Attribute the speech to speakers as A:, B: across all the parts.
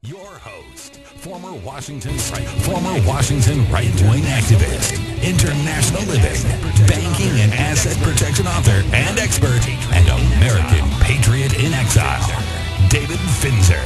A: Your host, former Washington right-wing activist, international living, banking and asset protection author and expert, and American patriot in exile, David Finzer.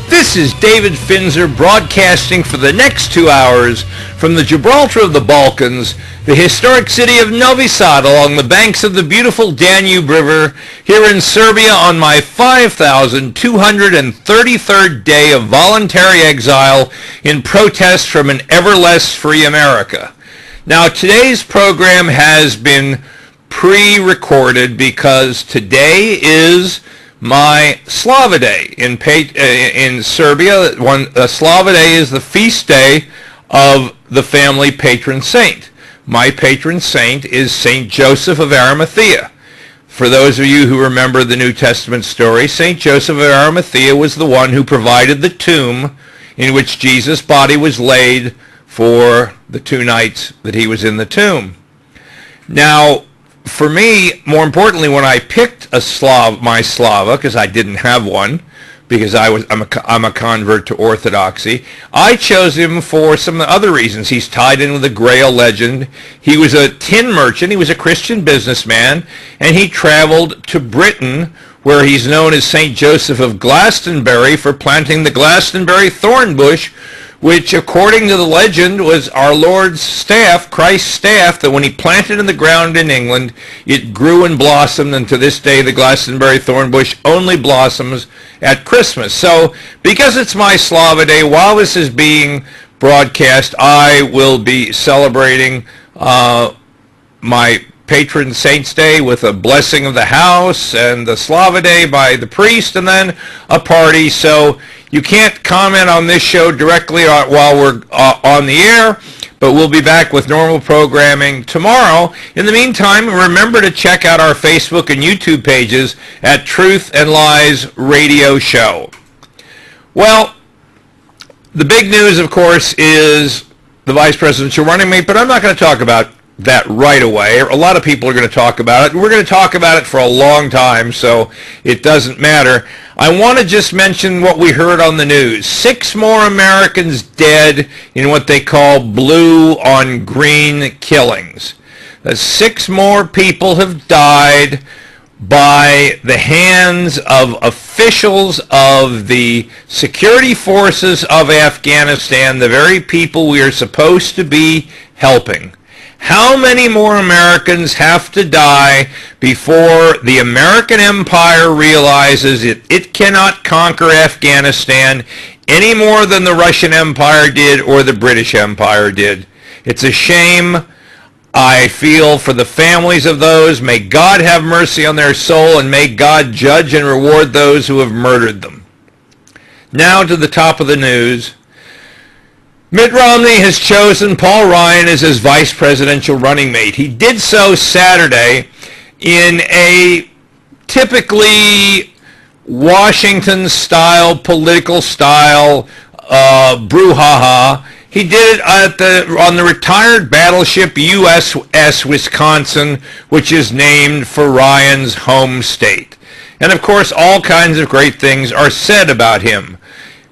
B: This is David Finzer broadcasting for the next 2 hours from the Gibraltar of the Balkans, the historic city of Novi Sad along the banks of the beautiful Danube River, here in Serbia on my 5,233rd day of voluntary exile in protest from an ever less free America. Now, today's program has been pre-recorded because today is my Slava Day in Serbia. Slava Day is the feast day of the family patron saint. My patron saint is Saint Joseph of Arimathea. For those of you who remember the New Testament story, Saint Joseph of Arimathea was the one who provided the tomb in which Jesus' body was laid for the 2 nights that he was in the tomb. Now, for me, more importantly, when I picked my Slava, because I didn't have one, because I'm a convert to Orthodoxy, I chose him for some other reasons. He's tied in with the Grail legend. He was a tin merchant. He was a Christian businessman, and he traveled to Britain, where he's known as St. Joseph of Glastonbury for planting the Glastonbury thorn bush, which, according to the legend, was our Lord's staff, Christ's staff, that when he planted in the ground in England, it grew and blossomed, and to this day the Glastonbury thorn bush only blossoms at Christmas. So, because it's my Slava Day, while this is being broadcast, I will be celebrating my patron saint's day with a blessing of the house and the Slava Day by the priest, and then a party. So you can't comment on this show directly while we're on the air, but we'll be back with normal programming tomorrow. In the meantime, remember to check out our Facebook and YouTube pages at Truth and Lies Radio Show. Well, the big news, of course, is the vice presidential running mate, but I'm not going to talk about that right away. A lot of people are going to talk about it. We're going to talk about it for a long time, so it doesn't matter. I want to just mention what we heard on the news. 6 more Americans dead in what they call blue on green killings. 6 more people have died by the hands of officials of the security forces of Afghanistan, the very people we are supposed to be helping. How many more Americans have to die before the American empire realizes it cannot conquer Afghanistan any more than the Russian Empire did or the British Empire did? It's a shame. I feel for the families of those. May God have mercy on their soul, and may God judge and reward those who have murdered them. Now to the top of the news. Mitt Romney has chosen Paul Ryan as his vice presidential running mate. He did so Saturday in a typically Washington-style, political style brouhaha. He did it on the retired battleship USS Wisconsin, which is named for Ryan's home state. And of course, all kinds of great things are said about him.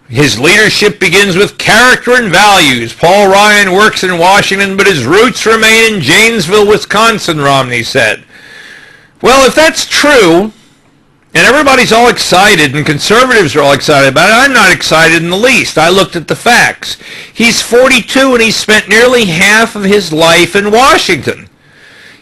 B: His leadership begins with character and values. Paul Ryan works in Washington, but his roots remain in Janesville, Wisconsin, Romney said. Well, if that's true, and everybody's all excited, and conservatives are all excited about it, I'm not excited in the least. I looked at the facts. He's 42, and he's spent nearly half of his life in Washington.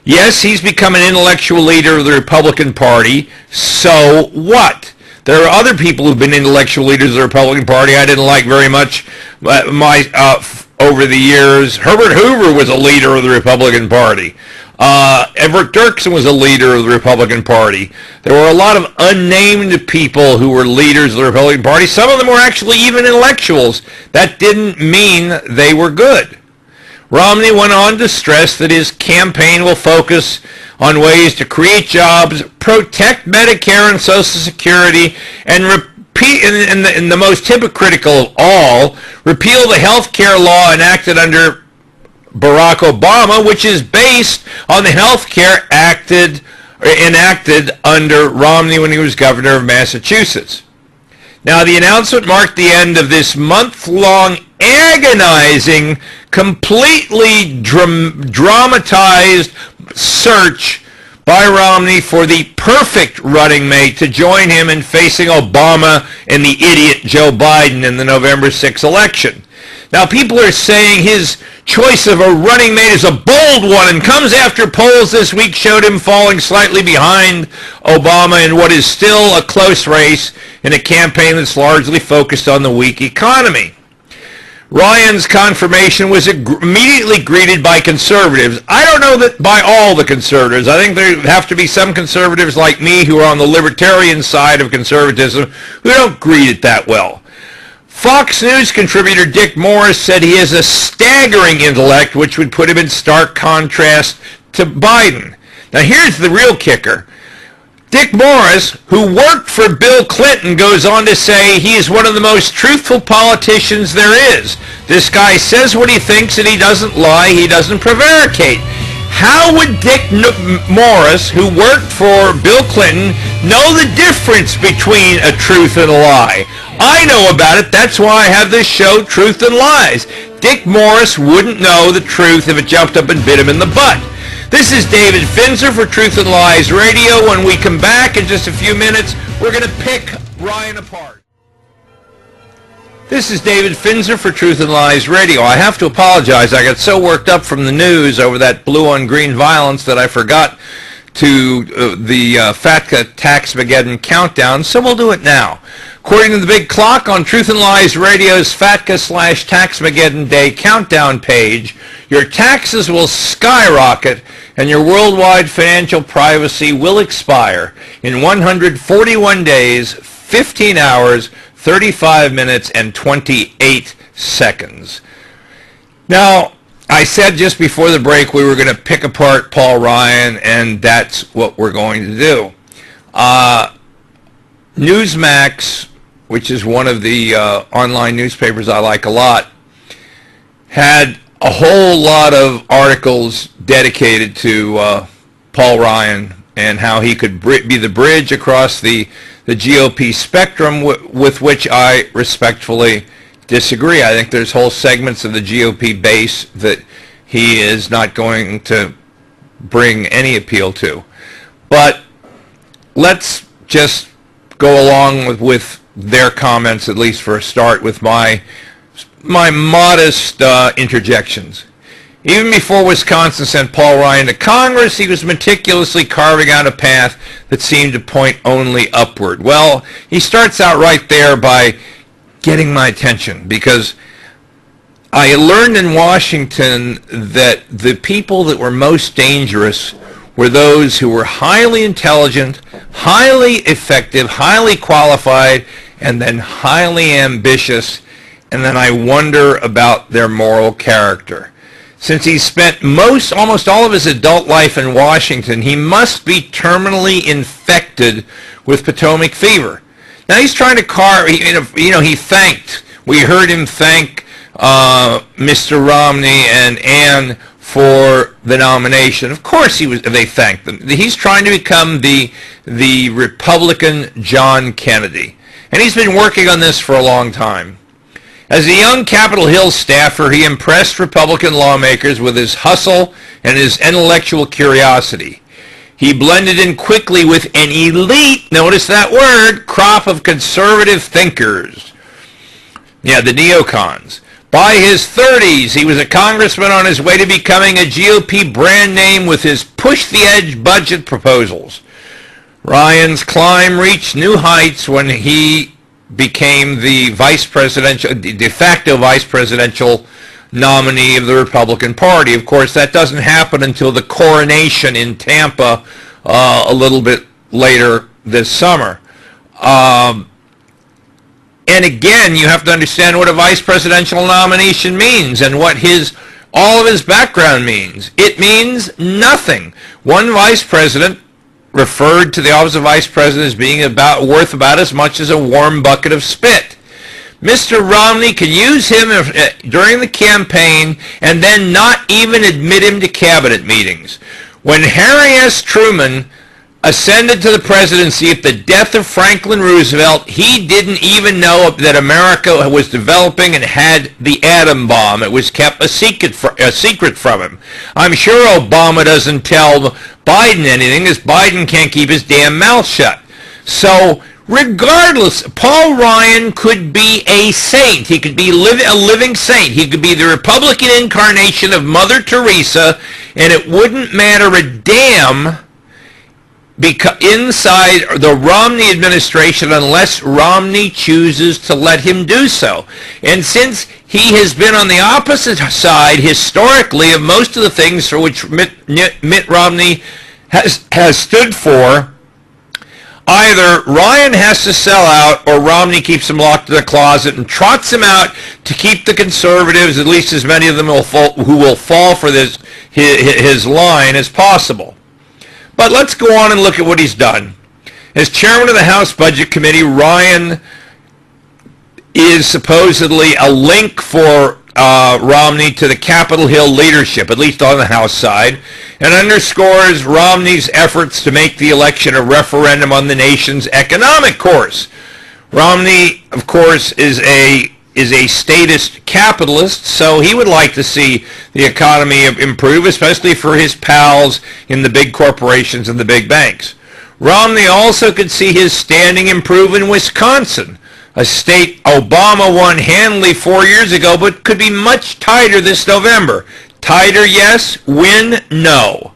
B: Yes, he's become an intellectual leader of the Republican Party. So what? There are other people who've been intellectual leaders of the Republican Party I didn't like very much over the years. Herbert Hoover was a leader of the Republican Party. Everett Dirksen was a leader of the Republican Party. There were a lot of unnamed people who were leaders of the Republican Party. Some of them were actually even intellectuals. That didn't mean they were good. Romney went on to stress that his campaign will focus on ways to create jobs, protect Medicare and Social Security, and repeat, in the most hypocritical of all, repeal the health care law enacted under Barack Obama, which is based on the health care enacted under Romney when he was governor of Massachusetts. Now, the announcement marked the end of this month-long agonizing, completely dramatized search by Romney for the perfect running mate to join him in facing Obama and the idiot Joe Biden in the November 6th election. Now, people are saying his choice of a running mate is a bold one and comes after polls this week showed him falling slightly behind Obama in what is still a close race in a campaign that's largely focused on the weak economy. Ryan's confirmation was immediately greeted by conservatives. I don't know that by all the conservatives. I think there have to be some conservatives like me who are on the libertarian side of conservatism who don't greet it that well. Fox News contributor Dick Morris said he has a staggering intellect, which would put him in stark contrast to Biden. Now here's the real kicker. Dick Morris, who worked for Bill Clinton, goes on to say he is one of the most truthful politicians there is. This guy says what he thinks and he doesn't lie, he doesn't prevaricate. How would Dick Morris, who worked for Bill Clinton, know the difference between a truth and a lie? I know about it. That's why I have this show, Truth and Lies. Dick Morris wouldn't know the truth if it jumped up and bit him in the butt. This is David Finzer for Truth and Lies Radio. When we come back in just a few minutes, we're going to pick Ryan apart. This is David Finzer for Truth and Lies Radio. I have to apologize. I got so worked up from the news over that blue-on-green violence that I forgot to the FATCA Tax-Mageddon countdown, so we'll do it now. According to the big clock on Truth and Lies Radio's FATCA/Tax-Mageddon Day countdown page, your taxes will skyrocket and your worldwide financial privacy will expire in 141 days, 15 hours, 35 minutes, and 28 seconds. Now, I said just before the break we were going to pick apart Paul Ryan, and that's what we're going to do. Newsmax, which is one of the online newspapers I like a lot, had a whole lot of articles dedicated to Paul Ryan and how he could be the bridge across the GOP spectrum, with which I respectfully disagree. I think there's whole segments of the GOP base that he is not going to bring any appeal to. But let's just go along with their comments, at least for a start, with my modest interjections. Even before Wisconsin sent Paul Ryan to Congress, he was meticulously carving out a path that seemed to point only upward. Well, he starts out right there by getting my attention, because I learned in Washington that the people that were most dangerous were those who were highly intelligent, highly effective, highly qualified, and then highly ambitious, and then I wonder about their moral character. Since he spent almost all of his adult life in Washington, he must be terminally infected with Potomac fever. Now he's trying to we heard him thank Mr. Romney and Ann for the nomination. Of course they thanked them. He's trying to become the Republican John Kennedy. And he's been working on this for a long time. As a young Capitol Hill staffer, he impressed Republican lawmakers with his hustle and his intellectual curiosity. He blended in quickly with an elite, notice that word, crop of conservative thinkers. Yeah, the neocons. By his 30s, he was a congressman on his way to becoming a GOP brand name with his push-the-edge budget proposals. Ryan's climb reached new heights when he became the de facto vice presidential nominee of the Republican Party. Of course, that doesn't happen until the coronation in Tampa a little bit later this summer. And again, you have to understand what a vice presidential nomination means and what all of his background means. It means nothing. One vice president referred to the office of vice president as being worth about as much as a warm bucket of spit. Mr. Romney can use him during the campaign and then not even admit him to cabinet meetings. When Harry S. Truman ascended to the presidency at the death of Franklin Roosevelt, he didn't even know that America was developing and had the atom bomb. It was kept a secret from him. I'm sure Obama doesn't tell Biden anything, as Biden can't keep his damn mouth shut. So regardless, Paul Ryan could be a saint. He could be a living saint. He could be the Republican incarnation of Mother Teresa, and it wouldn't matter a damn because inside the Romney administration, unless Romney chooses to let him do so. And since he has been on the opposite side historically of most of the things for which Mitt Romney has stood for, either Ryan has to sell out or Romney keeps him locked in the closet and trots him out to keep the conservatives, at least as many of them who will fall for his line as possible. But let's go on and look at what he's done. As chairman of the House Budget Committee, Ryan is supposedly a link for Romney to the Capitol Hill leadership, at least on the House side, and underscores Romney's efforts to make the election a referendum on the nation's economic course. Romney, of course, is a statist capitalist, so he would like to see the economy improve, especially for his pals in the big corporations and the big banks. Romney also could see his standing improve in Wisconsin, a state Obama won handily 4 years ago, but could be much tighter this November. Tighter, yes. Win, no.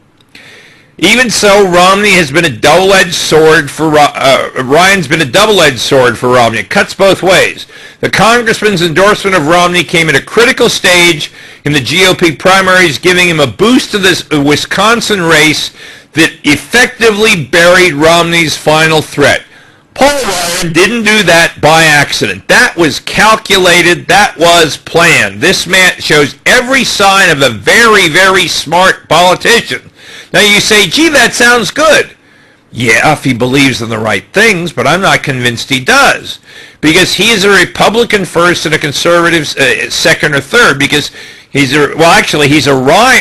B: Even so, Romney has been a double-edged sword for Ryan's been a double-edged sword for Romney. It cuts both ways. The congressman's endorsement of Romney came at a critical stage in the GOP primaries, giving him a boost to this Wisconsin race that effectively buried Romney's final threat. Paul Ryan didn't do that by accident. That was calculated. That was planned. This man shows every sign of a very, very smart politician. Now you say, gee, that sounds good. Yeah, if he believes in the right things, but I'm not convinced he does. Because he is a Republican first and a conservative second or third, because he's a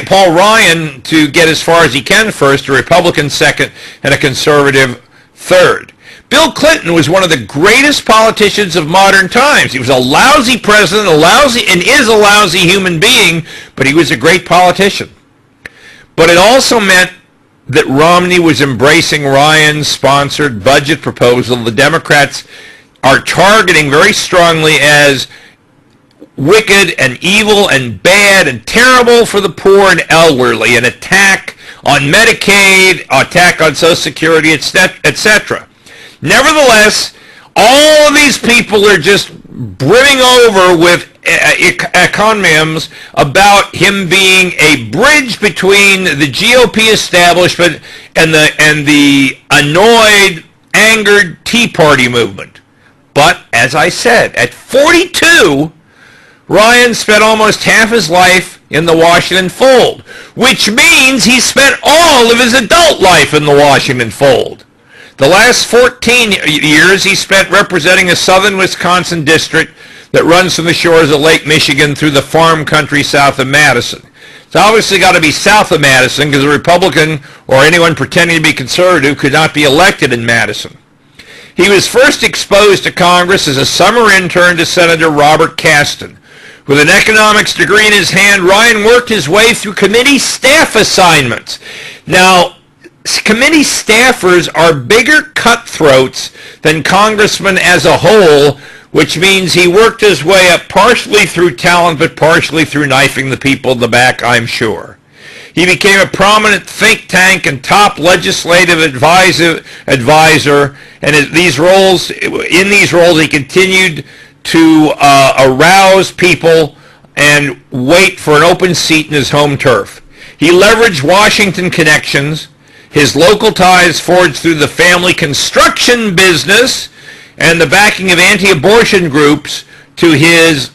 B: Paul Ryan to get as far as he can first, a Republican second, and a conservative third. Bill Clinton was one of the greatest politicians of modern times. He was a lousy president, is a lousy human being, but he was a great politician. But it also meant that Romney was embracing Ryan's sponsored budget proposal. The Democrats are targeting very strongly as wicked and evil and bad and terrible for the poor and elderly, an attack on Medicaid, attack on Social Security, etc. Nevertheless, all of these people are just brimming over with encomiums about him being a bridge between the GOP establishment and the annoyed, angered Tea Party movement. But, as I said, at 42, Ryan spent almost half his life in the Washington fold, which means he spent all of his adult life in the Washington fold. The last 14 years he spent representing a southern Wisconsin district that runs from the shores of Lake Michigan through the farm country south of Madison. It's obviously got to be south of Madison because a Republican or anyone pretending to be conservative could not be elected in Madison. He was first exposed to Congress as a summer intern to Senator Robert Caston. With an economics degree in his hand, Ryan worked his way through committee staff assignments. Now, committee staffers are bigger cutthroats than congressmen as a whole, which means he worked his way up partially through talent, but partially through knifing the people in the back, I'm sure. He became a prominent think tank and top legislative advisor, and in these roles he continued to arouse people and wait for an open seat in his home turf. He leveraged Washington connections, his local ties forged through the family construction business, and the backing of anti-abortion groups to his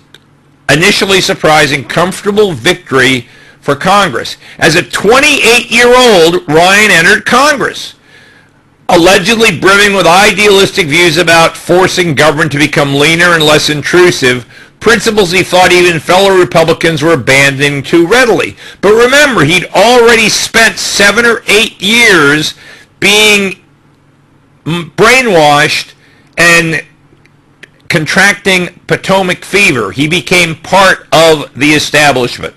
B: initially surprising comfortable victory for Congress. As a 28-year-old, Ryan entered Congress, allegedly brimming with idealistic views about forcing government to become leaner and less intrusive, principles he thought even fellow Republicans were abandoning too readily. But remember, he'd already spent 7 or 8 years being brainwashed and contracting Potomac fever. He became part of the establishment.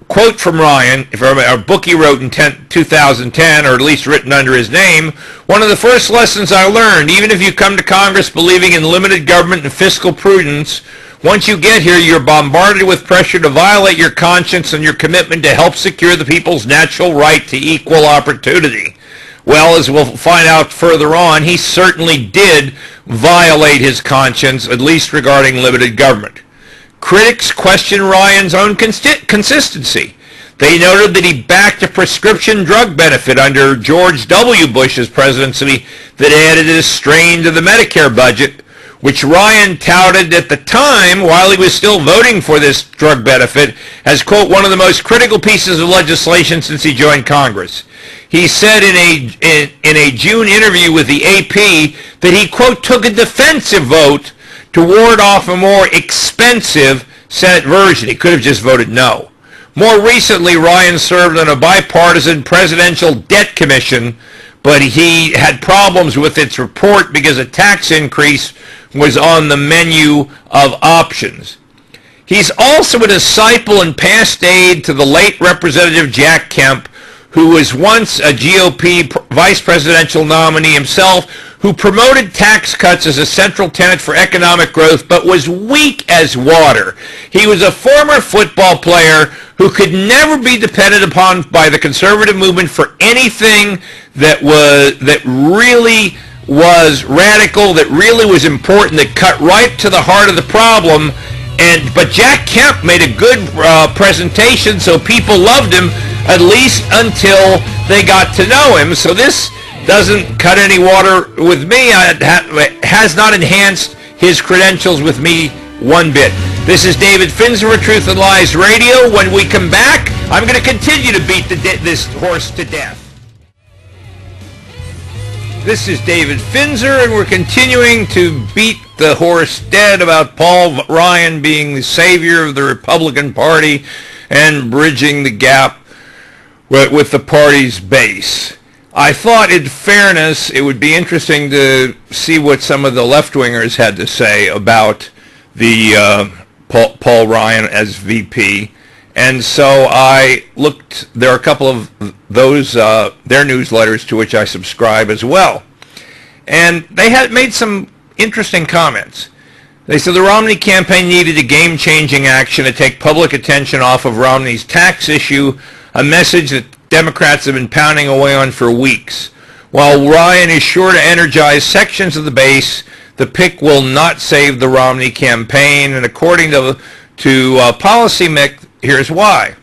B: Quote from Ryan, from a book he wrote in 2010, or at least written under his name: "One of the first lessons I learned, even if you come to Congress believing in limited government and fiscal prudence, once you get here, you're bombarded with pressure to violate your conscience and your commitment to help secure the people's natural right to equal opportunity." Well, as we'll find out further on, he certainly did violate his conscience, at least regarding limited government. Critics question Ryan's own consistency. They noted that he backed a prescription drug benefit under George W. Bush's presidency that added a strain to the Medicare budget, which Ryan touted at the time, while he was still voting for this drug benefit, as, quote, one of the most critical pieces of legislation since he joined Congress. He said in a June interview with the AP that he, quote, took a defensive vote to ward off a more expensive Senate version. He could have just voted no. More recently, Ryan served on a bipartisan presidential debt commission, but he had problems with its report because a tax increase was on the menu of options. He's also a disciple and past aide to the late Representative Jack Kemp, who was once a GOP vice presidential nominee himself, who promoted tax cuts as a central tenet for economic growth, but was weak as water. He was a former football player who could never be depended upon by the conservative movement for anything that really was radical, that really was important, that cut right to the heart of the problem. But Jack Kemp made a good presentation, so people loved him, at least until they got to know him. So this doesn't cut any water with me. It has not enhanced his credentials with me one bit. This is David Finzer of Truth and Lies Radio. When we come back, I'm going to continue to beat this horse to death. This is David Finzer, and we're continuing to beat the horse dead about Paul Ryan being the savior of the Republican Party and bridging the gap with the party's base. I thought, in fairness, it would be interesting to see what some of the left-wingers had to say about the Paul Ryan as VP. And so I looked, there are a couple of those, their newsletters to which I subscribe as well. And they had made some interesting comments. They said the Romney campaign needed a game-changing action to take public attention off of Romney's tax issue, a message that Democrats have been pounding away on for weeks. While Ryan is sure to energize sections of the base, the pick will not save the Romney campaign, and according to Policy Mix, here's why.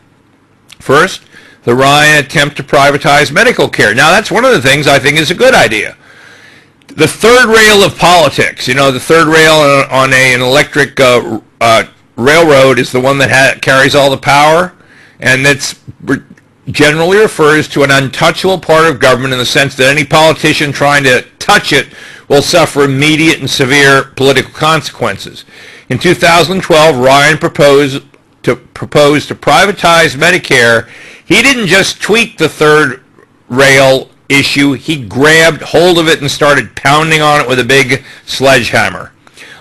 B: First, the Ryan attempt to privatize medical care. Now, that's one of the things I think is a good idea. The third rail of politics, the third rail on an electric railroad is the one that carries all the power, and that's generally refers to an untouchable part of government in the sense that any politician trying to touch it will suffer immediate and severe political consequences. In 2012, Ryan proposed to privatize Medicare. He didn't just tweak the third rail issue, he grabbed hold of it and started pounding on it with a big sledgehammer.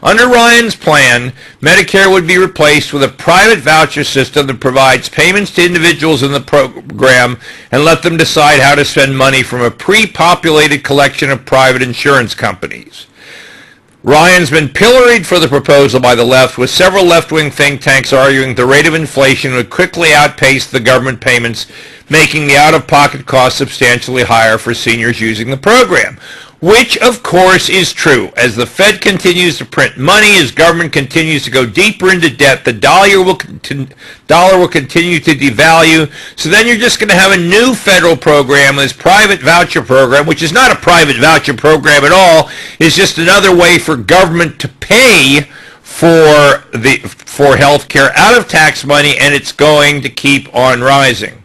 B: Under Ryan's plan, Medicare would be replaced with a private voucher system that provides payments to individuals in the program and let them decide how to spend money from a pre-populated collection of private insurance companies. Ryan's been pilloried for the proposal by the left, with several left-wing think tanks arguing the rate of inflation would quickly outpace the government payments, making the out-of-pocket costs substantially higher for seniors using the program. Which, of course, is true. As the Fed continues to print money, as government continues to go deeper into debt, the dollar will continue to devalue. So then you're just going to have a new federal program, this private voucher program, which is not a private voucher program at all. It's just another way for government to pay for health care out of tax money, and it's going to keep on rising.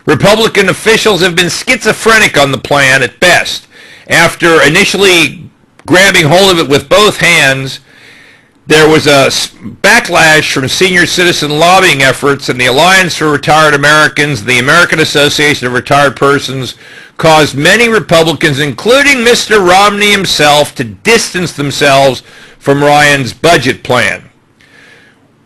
B: Republican officials have been schizophrenic on the plan at best. After initially grabbing hold of it with both hands, there was a backlash from senior citizen lobbying efforts, and the Alliance for Retired Americans, the American Association of Retired Persons, caused many Republicans, including Mr. Romney himself, to distance themselves from Ryan's budget plan.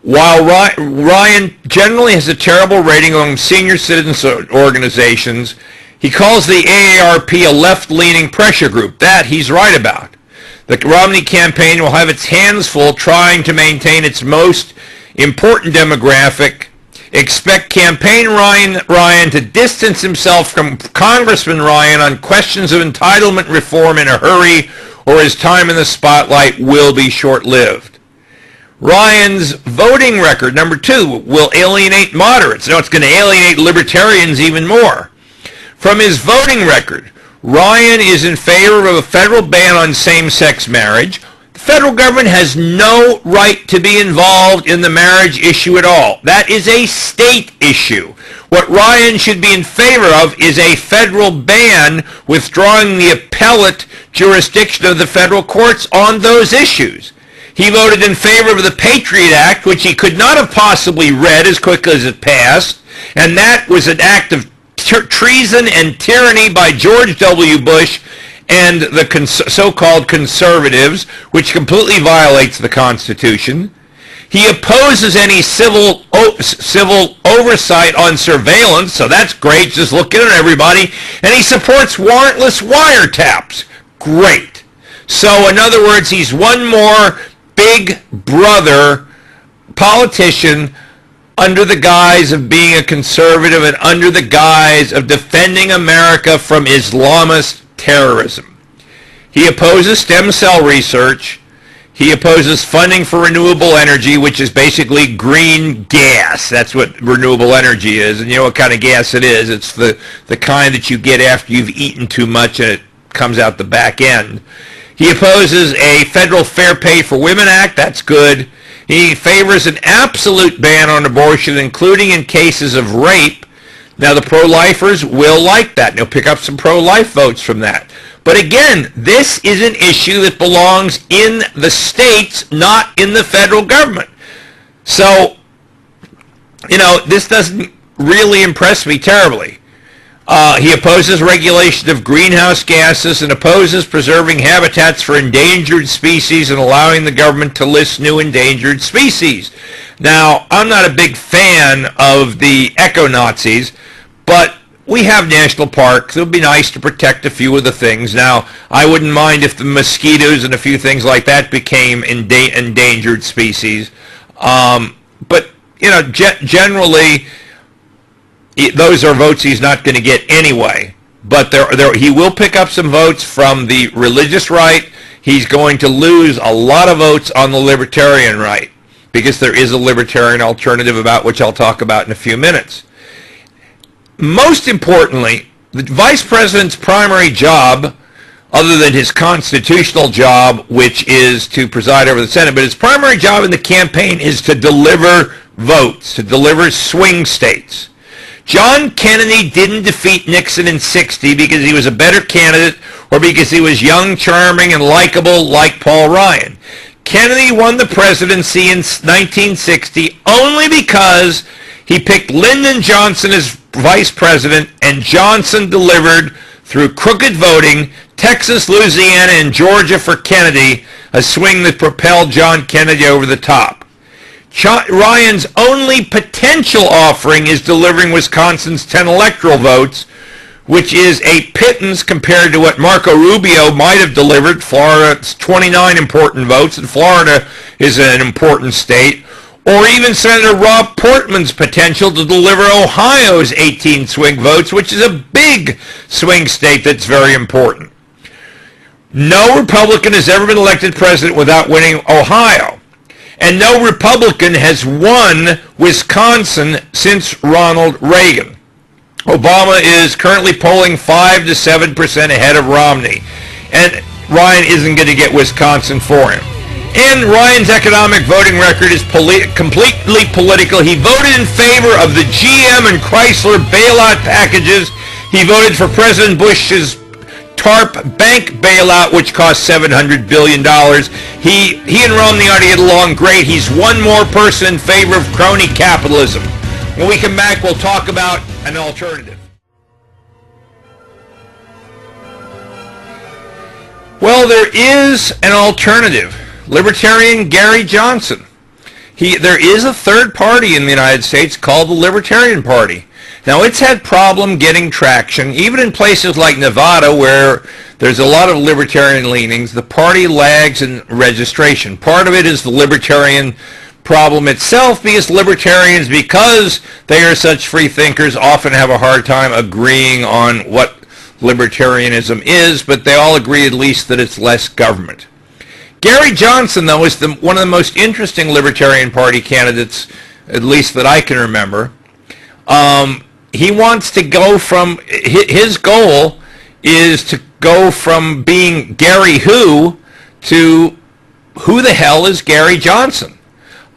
B: While Ryan generally has a terrible rating among senior citizen organizations, he calls the AARP a left-leaning pressure group. That he's right about. The Romney campaign will have its hands full trying to maintain its most important demographic. Expect campaign Ryan to distance himself from Congressman Ryan on questions of entitlement reform in a hurry, or his time in the spotlight will be short-lived. Ryan's voting record, number 2, will alienate moderates. No, it's going to alienate libertarians even more. From his voting record, Ryan is in favor of a federal ban on same-sex marriage. The federal government has no right to be involved in the marriage issue at all. That is a state issue. What Ryan should be in favor of is a federal ban withdrawing the appellate jurisdiction of the federal courts on those issues. He voted in favor of the Patriot Act, which he could not have possibly read as quickly as it passed, and that was an act of treason and tyranny by George W. Bush and the so-called conservatives, which completely violates the Constitution. He opposes any civil oversight on surveillance, so that's great, just looking at everybody. And he supports warrantless wiretaps. Great. So, in other words, he's one more big brother politician under the guise of being a conservative and under the guise of defending America from Islamist terrorism. He opposes stem cell research. He opposes funding for renewable energy, which is basically green gas. That's what renewable energy is. And you know what kind of gas it is. It's the kind that you get after you've eaten too much and it comes out the back end. He opposes a federal Fair Pay for Women Act. That's good. He favors an absolute ban on abortion, including in cases of rape. Now, the pro-lifers will like that. They'll pick up some pro-life votes from that. But again, this is an issue that belongs in the states, not in the federal government. So, you know, this doesn't really impress me terribly. He opposes regulation of greenhouse gases and opposes preserving habitats for endangered species and allowing the government to list new endangered species. Now, I'm not a big fan of the eco-Nazis, but we have national parks. It would be nice to protect a few of the things. Now, I wouldn't mind if the mosquitoes and a few things like that became endangered species. But, you know, generally, those are votes he's not going to get anyway. But he will pick up some votes from the religious right. He's going to lose a lot of votes on the libertarian right, because there is a libertarian alternative, about which I'll talk about in a few minutes. Most importantly, the vice president's primary job, other than his constitutional job, which is to preside over the Senate, but his primary job in the campaign is to deliver votes, to deliver swing states. John Kennedy didn't defeat Nixon in '60 because he was a better candidate or because he was young, charming, and likable like Paul Ryan. Kennedy won the presidency in 1960 only because he picked Lyndon Johnson as vice president, and Johnson delivered through crooked voting Texas, Louisiana, and Georgia for Kennedy, a swing that propelled John Kennedy over the top. Ryan's only potential offering is delivering Wisconsin's 10 electoral votes, which is a pittance compared to what Marco Rubio might have delivered. Florida's 29 important votes, and Florida is an important state. Or even Senator Rob Portman's potential to deliver Ohio's 18 swing votes, which is a big swing state that's very important. No Republican has ever been elected president without winning Ohio. And no Republican has won Wisconsin since Ronald Reagan. Obama is currently polling 5 to 7% ahead of Romney. And Ryan isn't going to get Wisconsin for him. And Ryan's economic voting record is completely political. He voted in favor of the GM and Chrysler bailout packages. He voted for President Bush's TARP bank bailout, which cost $700 billion. He and Romney ought to get along great. He's one more person in favor of crony capitalism. When we come back, we'll talk about an alternative. Well, there is an alternative. Libertarian Gary Johnson. There is a third party in the United States called the Libertarian Party. Now, it's had problem getting traction, even in places like Nevada, where there's a lot of libertarian leanings. The party lags in registration. Part of it is the libertarian problem itself, because libertarians, because they are such free thinkers, often have a hard time agreeing on what libertarianism is, but they all agree at least that it's less government. Gary Johnson, though, is one of the most interesting Libertarian Party candidates, at least that I can remember. He wants to go from, his goal is to go from being Gary Who to who the hell is Gary Johnson?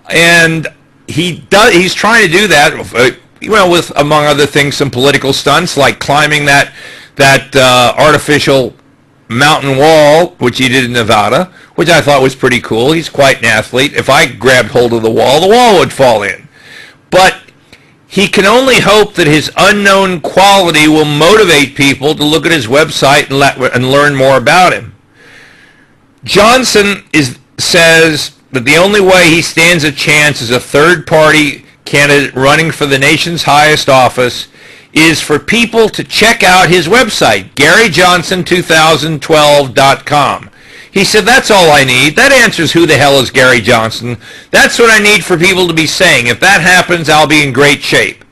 B: And he's trying to do that, with, among other things, some political stunts, like climbing that artificial mountain wall, which he did in Nevada, which I thought was pretty cool. He's quite an athlete. If I grabbed hold of the wall would fall in. But he can only hope that his unknown quality will motivate people to look at his website and learn more about him. Johnson says that the only way he stands a chance as a third-party candidate running for the nation's highest office is for people to check out his website, GaryJohnson2012.com. He said, that's all I need. That answers who the hell is Gary Johnson. That's what I need for people to be saying. If that happens, I'll be in great shape.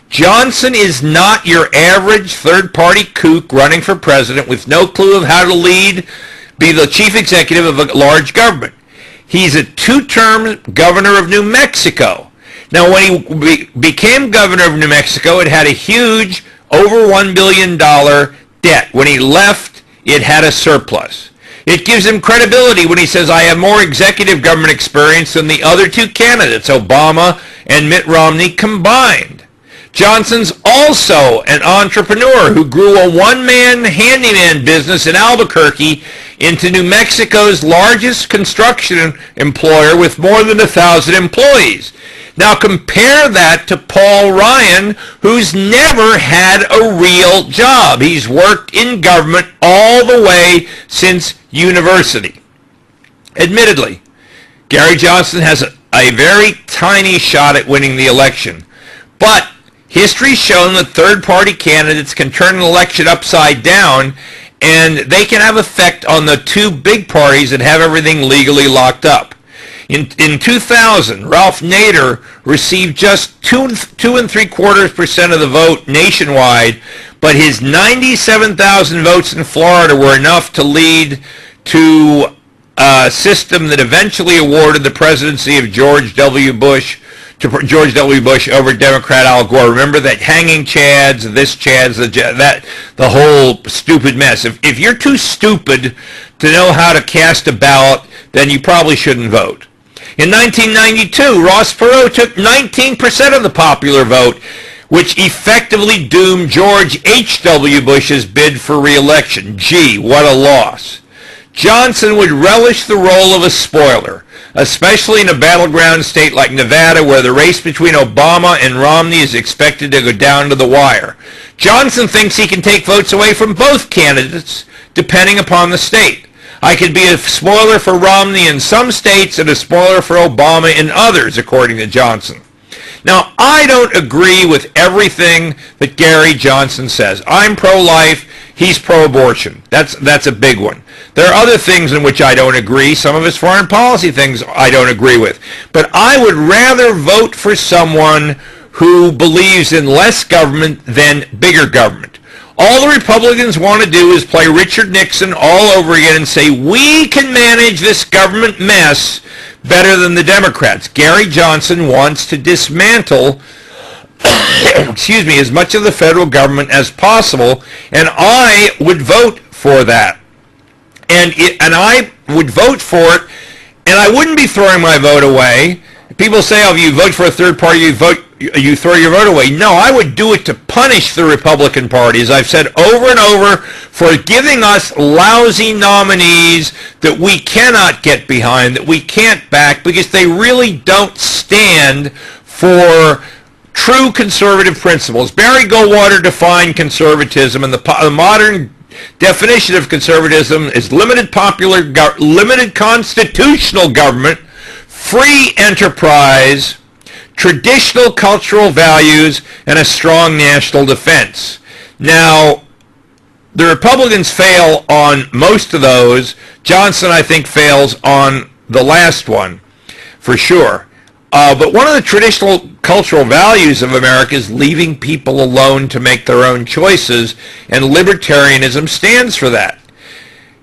B: Johnson is not your average third-party kook running for president with no clue of how to be the chief executive of a large government. He's a two-term governor of New Mexico. Now, when he became governor of New Mexico, it had a huge, over $1 billion debt. When he left, it had a surplus. It gives him credibility when he says, I have more executive government experience than the other two candidates, Obama and Mitt Romney combined. Johnson's also an entrepreneur who grew a one-man handyman business in Albuquerque into New Mexico's largest construction employer with more than 1,000 employees. Now compare that to Paul Ryan, who's never had a real job. He's worked in government all the way since university. Admittedly, Gary Johnson has a very tiny shot at winning the election, but history's shown that third-party candidates can turn an election upside down, and they can have effect on the two big parties that have everything legally locked up. In 2000, Ralph Nader received just 2.75% of the vote nationwide, but his 97,000 votes in Florida were enough to lead to a system that eventually awarded the presidency of George W. Bush over Democrat Al Gore. Remember that hanging Chads, this Chads, the whole stupid mess. If you're too stupid to know how to cast a ballot, then you probably shouldn't vote. In 1992, Ross Perot took 19% of the popular vote, which effectively doomed George H.W. Bush's bid for re-election. Gee, what a loss. Johnson would relish the role of a spoiler, especially in a battleground state like Nevada, where the race between Obama and Romney is expected to go down to the wire. Johnson thinks he can take votes away from both candidates, depending upon the state. I could be a spoiler for Romney in some states and a spoiler for Obama in others, according to Johnson. Now, I don't agree with everything that Gary Johnson says. I'm pro-life. He's pro-abortion. That's a big one. There are other things in which I don't agree. Some of his foreign policy things I don't agree with. But I would rather vote for someone who believes in less government than bigger government. All the Republicans want to do is play Richard Nixon all over again and say, we can manage this government mess better than the Democrats. Gary Johnson wants to dismantle as much of the federal government as possible, and I would vote for that. And I would vote for it, and I wouldn't be throwing my vote away. People say, oh, if you vote for a third party, you vote you throw your vote away. No, I would do it to punish the Republican Party, as I've said over and over, for giving us lousy nominees that we cannot get behind, that we can't back, because they really don't stand for true conservative principles. Barry Goldwater defined conservatism, and the modern definition of conservatism is limited constitutional government, free enterprise, traditional cultural values, and a strong national defense. Now, the Republicans fail on most of those. Johnson, I think, fails on the last one, for sure. But one of the traditional cultural values of America is leaving people alone to make their own choices, and libertarianism stands for that.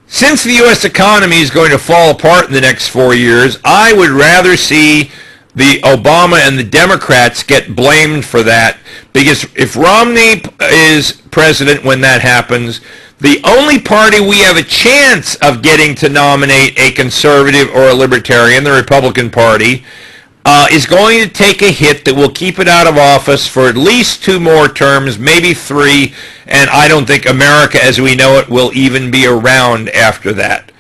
B: Since the U.S. economy is going to fall apart in the next 4 years, I would rather see the Obama and the Democrats get blamed for that, because if Romney is president when that happens, the only party we have a chance of getting to nominate a conservative or a libertarian, the Republican Party, is going to take a hit that will keep it out of office for at least 2 more terms, maybe 3, and I don't think America as we know it will even be around after that.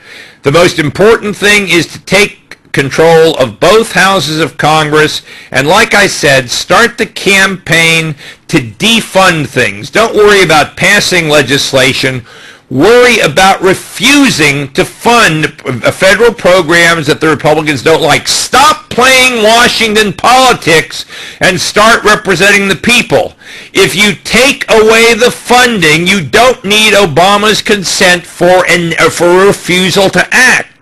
B: The most important thing is to take control of both houses of Congress, and like I said, start the campaign to defund things. Don't worry about passing legislation. Worry about refusing to fund federal programs that the Republicans don't like. Stop playing Washington politics and start representing the people. If you take away the funding, you don't need Obama's consent for a refusal to act.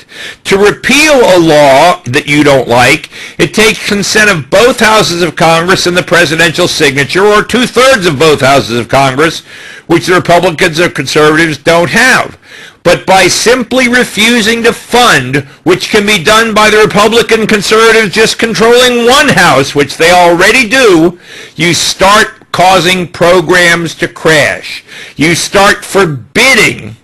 B: To repeal a law that you don't like, it takes consent of both houses of Congress and the presidential signature, or 2/3 of both houses of Congress, which the Republicans or conservatives don't have. But by simply refusing to fund, which can be done by the Republican conservatives just controlling one house, which they already do, you start causing programs to crash. You start forbidding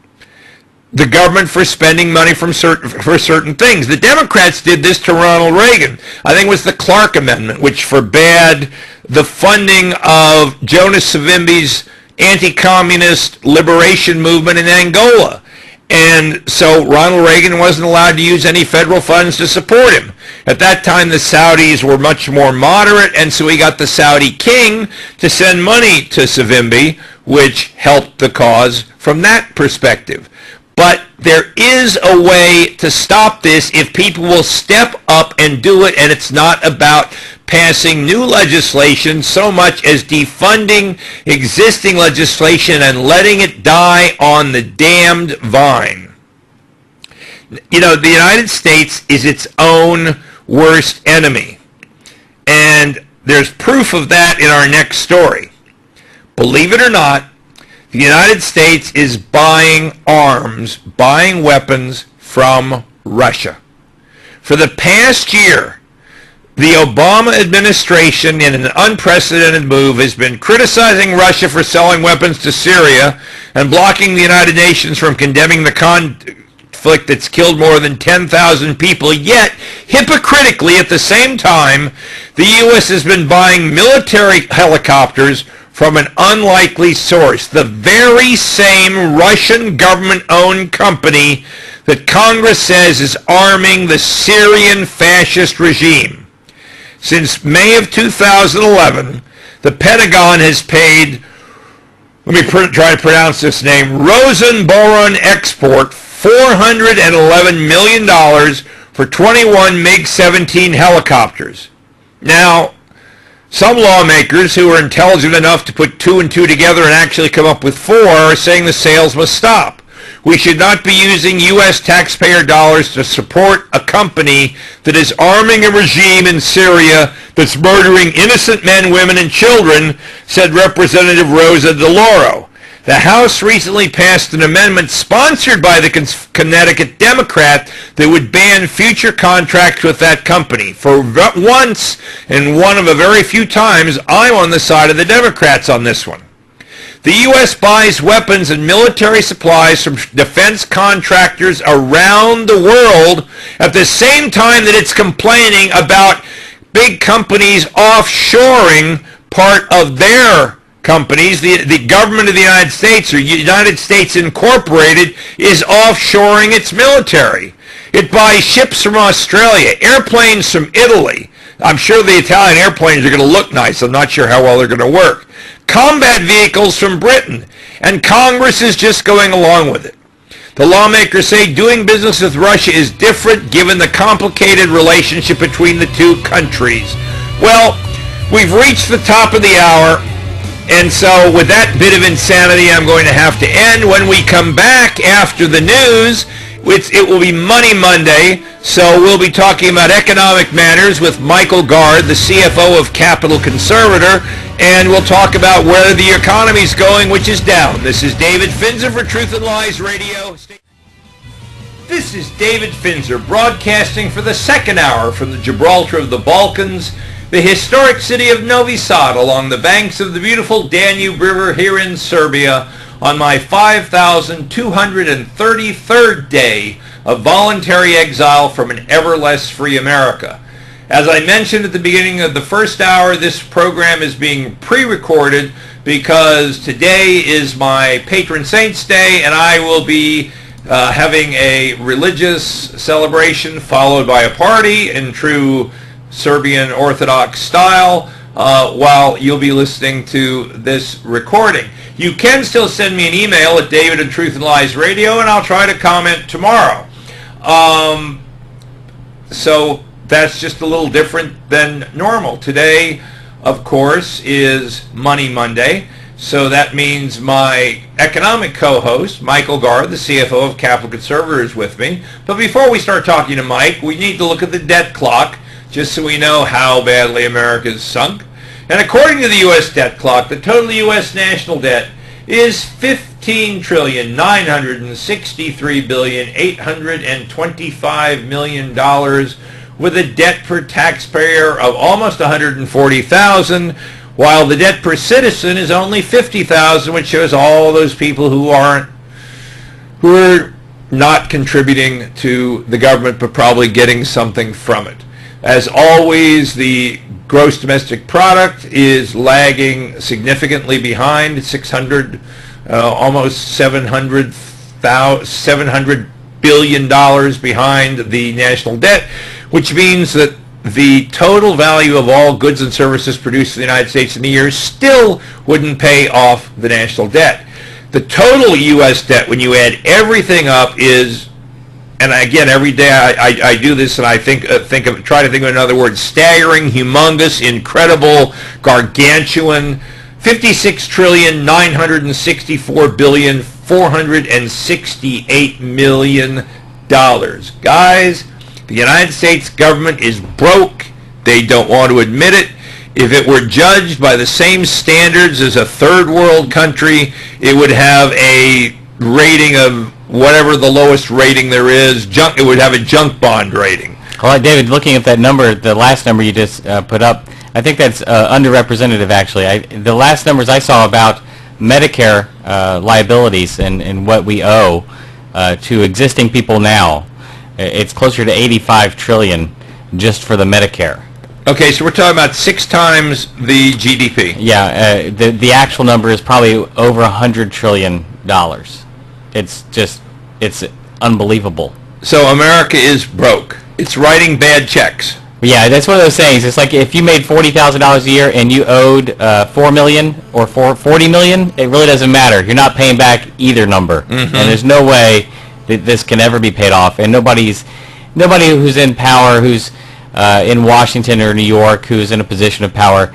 B: the government for spending money for certain things. The Democrats did this to Ronald Reagan. I think it was the Clark Amendment, which forbade the funding of Jonas Savimbi's anti-communist liberation movement in Angola. And so Ronald Reagan wasn't allowed to use any federal funds to support him. At that time, the Saudis were much more moderate, and so he got the Saudi king to send money to Savimbi, which helped the cause from that perspective. But there is a way to stop this if people will step up and do it, and it's not about passing new legislation so much as defunding existing legislation and letting it die on the damned vine. You know, the United States is its own worst enemy, and there's proof of that in our next story. Believe it or not, the United States is buying arms, buying weapons from Russia. For the past year, the Obama administration, in an unprecedented move, has been criticizing Russia for selling weapons to Syria and blocking the United Nations from condemning the conflict that's killed more than 10,000 people. Yet, hypocritically, at the same time, the U.S. has been buying military helicopters from an unlikely source, the very same Russian government-owned company that Congress says is arming the Syrian fascist regime. Since May of 2011, the Pentagon has paid, let me try to pronounce this name, Rosenboron Export, $411 million for 21 MiG-17 helicopters. Now, some lawmakers who are intelligent enough to put 2 and 2 together and actually come up with 4 are saying the sales must stop. We should not be using U.S. taxpayer dollars to support a company that is arming a regime in Syria that's murdering innocent men, women, and children, said Representative Rosa DeLauro. The House recently passed an amendment sponsored by the Connecticut Democrat that would ban future contracts with that company. For once, and one of a very few times, I'm on the side of the Democrats on this one. The U.S. buys weapons and military supplies from defense contractors around the world at the same time that it's complaining about big companies offshoring part of their companies. The government of the United States, or United States Incorporated, is offshoring its military. It buys ships from Australia, airplanes from Italy. I'm sure the Italian airplanes are going to look nice. I'm not sure how well they're going to work. Combat vehicles from Britain. And Congress is just going along with it. The lawmakers say doing business with Russia is different given the complicated relationship between the two countries. Well, we've reached the top of the hour, and so with that bit of insanity, I'm going to have to end. When we come back after the news, it will be Money Monday, so we'll be talking about economic matters with Michael Gard, the CFO of Capital Conservator, and we'll talk about where the economy's going, which is down. This is David Finzer for Truth and Lies Radio. This is David Finzer broadcasting for the second hour from the Gibraltar of the Balkans, the historic city of Novi Sad along the banks of the beautiful Danube River here in Serbia, on my 5,233rd day of voluntary exile from an ever less free America. As I mentioned at the beginning of the first hour, this program is being pre-recorded because today is my patron saint's day, and I will be having a religious celebration followed by a party in true Serbian Orthodox style while you'll be listening to this recording. You can still send me an email at david@truthandliesradio, and I'll try to comment tomorrow. So that's just a little different than normal. Today, of course, is Money Monday, so that means my economic co-host, Michael Gard, the CFO of Capital Conservator, is with me. But before we start talking to Mike, we need to look at the debt clock, just so we know how badly America is sunk. And according to the U.S. debt clock, the total U.S. national debt is $15,963,825,000,000 with a debt per taxpayer of almost $140,000, while the debt per citizen is only $50,000, which shows all those people who are not contributing to the government but probably getting something from it. As always, the gross domestic product is lagging significantly behind, almost $700 billion behind the national debt, which means that the total value of all goods and services produced in the United States in a year still wouldn't pay off the national debt. The total U.S. debt, when you add everything up, is, and again, every day I do this, and I try to think of another word: staggering, humongous, incredible, gargantuan, $56,964,468,000,000. Guys, the United States government is broke. They don't want to admit it. If it were judged by the same standards as a third world country, it would have a rating of whatever the lowest rating there is. It would have a junk bond rating.
C: Well, David, looking at that number, the last number you just put up, I think that's underrepresentative, actually. The last numbers I saw about Medicare liabilities and what we owe to existing people now, it's closer to $85 trillion just for the Medicare.
B: Okay, so we're talking about 6 times the GDP.
C: Yeah, the actual number is probably over $100 trillion. It's unbelievable.
B: So America is broke. It's writing bad checks.
C: Yeah, that's one of those things. It's like if you made $40,000 a year and you owed $4 million or $40 million, it really doesn't matter. You're not paying back either number, and there's no way that this can ever be paid off. And nobody who's in power, who's in Washington or New York, who's in a position of power,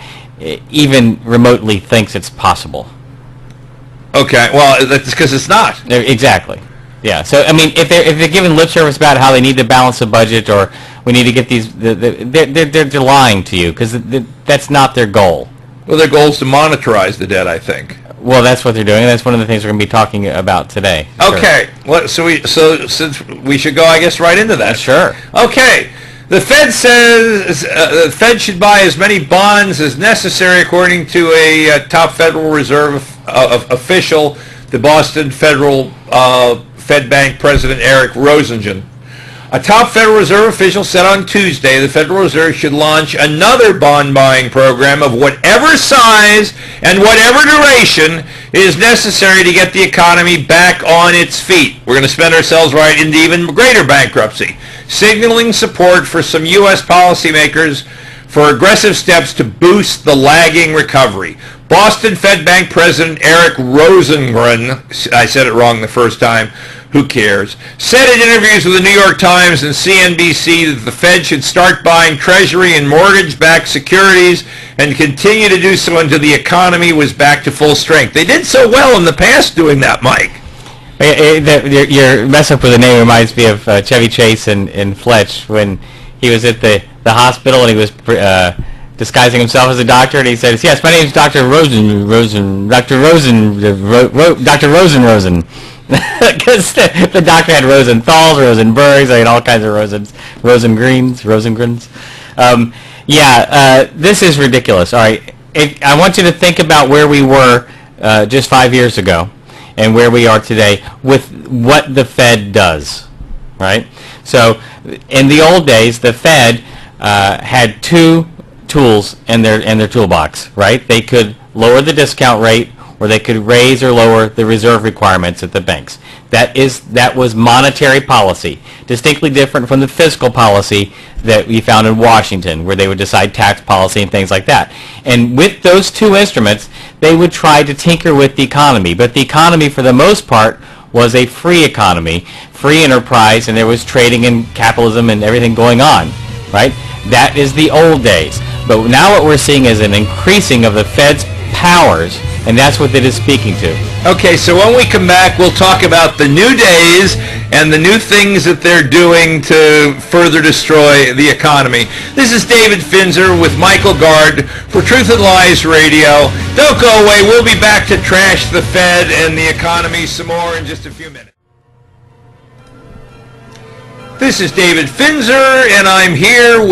C: even remotely thinks it's possible.
B: Okay, well, that's because it's not.
C: Exactly. Yeah. So I mean, if they're giving lip service about how they need to balance the budget or we need to get these, they're lying to you because that's not their goal.
B: Well, their goal is to monetize the debt, I think.
C: Well, that's what they're doing. That's one of the things we're going to be talking about today.
B: Okay. Sure. So since we should go, I guess, right into that.
C: Sure.
B: Okay. The Fed says the Fed should buy as many bonds as necessary, according to a top Federal Reserve official, the Boston Federal Fed Bank President Eric Rosengren. A top Federal Reserve official said on Tuesday the Federal Reserve should launch another bond buying program of whatever size and whatever duration is necessary to get the economy back on its feet. We're going to spend ourselves right into even greater bankruptcy, signaling support for some U.S. policymakers for aggressive steps to boost the lagging recovery. Boston Fed Bank President Eric Rosengren, I said it wrong the first time, who cares, said in interviews with the New York Times and CNBC that the Fed should start buying Treasury and mortgage-backed securities and continue to do so until the economy was back to full strength. They did so well in the past doing that, Mike.
C: Your mess up with the name reminds me of Chevy Chase in Fletch when he was at the hospital and he was disguising himself as a doctor, and he said, "Yes, my name is Dr. Rosen, because the doctor had Rosenthal's, Rosenbergs, I mean, all kinds of Rosengrens. This is ridiculous. All right, I want you to think about where we were just 5 years ago and where we are today with what the Fed does, right? So in the old days, the Fed had two tools in their toolbox, right? They could lower the discount rate, or they could raise or lower the reserve requirements at the banks. That was monetary policy, distinctly different from the fiscal policy that we found in Washington, where they would decide tax policy and things like that. And with those two instruments, they would try to tinker with the economy. But the economy, for the most part, was a free economy, free enterprise, and there was trading and capitalism and everything going on, right? That is the old days. But now what we're seeing is an increasing of the Fed's powers, and that's what it is speaking to.
B: Okay, so when we come back, we'll talk about the new days and the new things that they're doing to further destroy the economy. This is David Finzer with Michael Gard for Truth and Lies Radio. Don't go away. We'll be back to trash the Fed and the economy some more in just a few minutes. This is David Finzer, and I'm here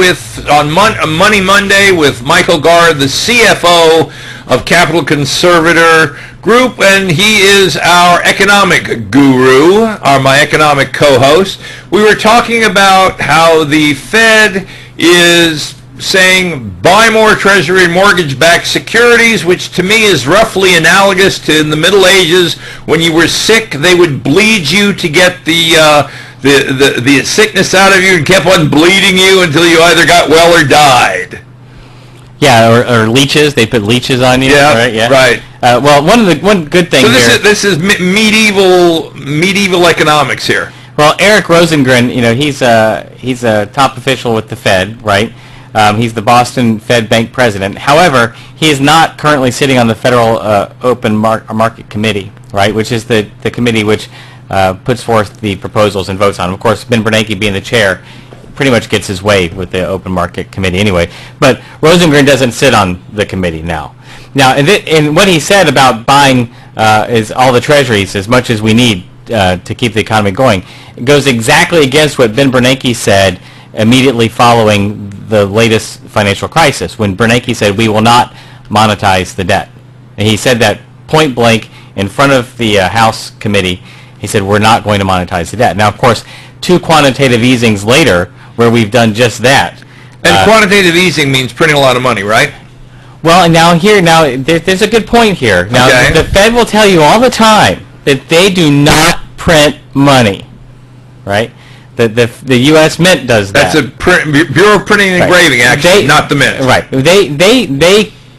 B: on Money Monday with Michael Gard, the CFO of Capital Conservator Group, and he is our economic guru, my economic co-host. We were talking about how the Fed is saying buy more Treasury and mortgage-backed securities, which to me is roughly analogous to in the Middle Ages when you were sick, they would bleed you to get the sickness out of you and kept on bleeding you until you either got well or died.
C: Yeah, or leeches. They put leeches on you.
B: Yeah,
C: right. Yeah.
B: Right.
C: One good thing.
B: So this is medieval economics here.
C: Well, Eric Rosengren, he's a top official with the Fed, right? He's the Boston Fed Bank president. However, he is not currently sitting on the Federal Open Market Committee, right? Which is the committee which puts forth the proposals and votes on them. Of course, Ben Bernanke being the chair pretty much gets his way with the Open Market Committee anyway. But Rosengren doesn't sit on the committee now. And what he said about buying is all the treasuries as much as we need to keep the economy going, it goes exactly against what Ben Bernanke said immediately following the latest financial crisis, when Bernanke said we will not monetize the debt. And he said that point blank in front of the House committee. He said we're not going to monetize the debt. Now, of course, 2 quantitative easings later, where we've done just that.
B: And quantitative easing means printing a lot of money, right?
C: Well, there's a good point here. Now,
B: okay.
C: The Fed will tell you all the time that they do not print money, right? The U.S. Mint does that.
B: That's a Bureau of Printing and Engraving, actually, not the Mint.
C: Right.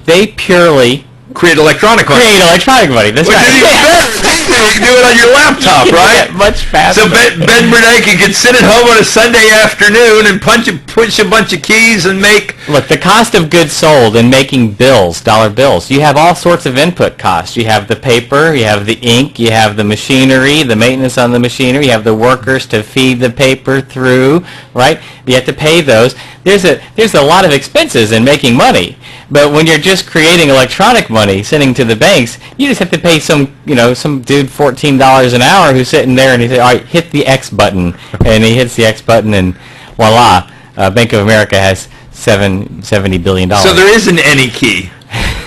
C: They purely
B: create electronic money.
C: That's right.
B: Even better. You can do it on your laptop, right?
C: Much faster.
B: So Ben Bernanke can sit at home on a Sunday afternoon and push a bunch of keys and make...
C: Look, the cost of goods sold in making bills, dollar bills, you have all sorts of input costs. You have the paper, you have the ink, you have the machinery, the maintenance on the machinery, you have the workers to feed the paper through, right? You have to pay those. There's a lot of expenses in making money. But when you're just creating electronic money, sending to the banks, you just have to pay some dude $14 an hour who's sitting there and he says, all right, hit the X button. And he hits the X button and voila, Bank of America has $70 billion.
B: So there is an any key.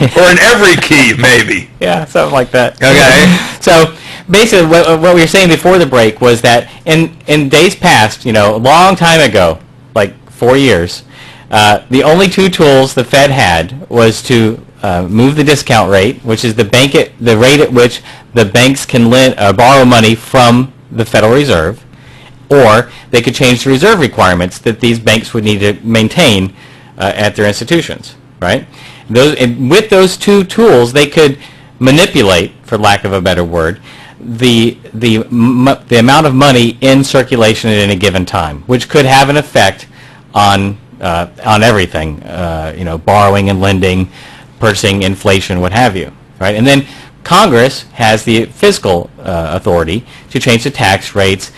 B: Or an every key, maybe.
C: Yeah, something like that.
B: Okay.
C: So, basically, what we were saying before the break was that in days past, a long time ago, like 4 years, the only two tools the Fed had was to move the discount rate, which is the rate at which the banks can borrow money from the Federal Reserve, or they could change the reserve requirements that these banks would need to maintain at their institutions, right? With those two tools, they could manipulate, for lack of a better word, the amount of money in circulation at any given time, which could have an effect on everything, borrowing and lending, purchasing, inflation, what have you, right? And then Congress has the fiscal authority to change the tax rates,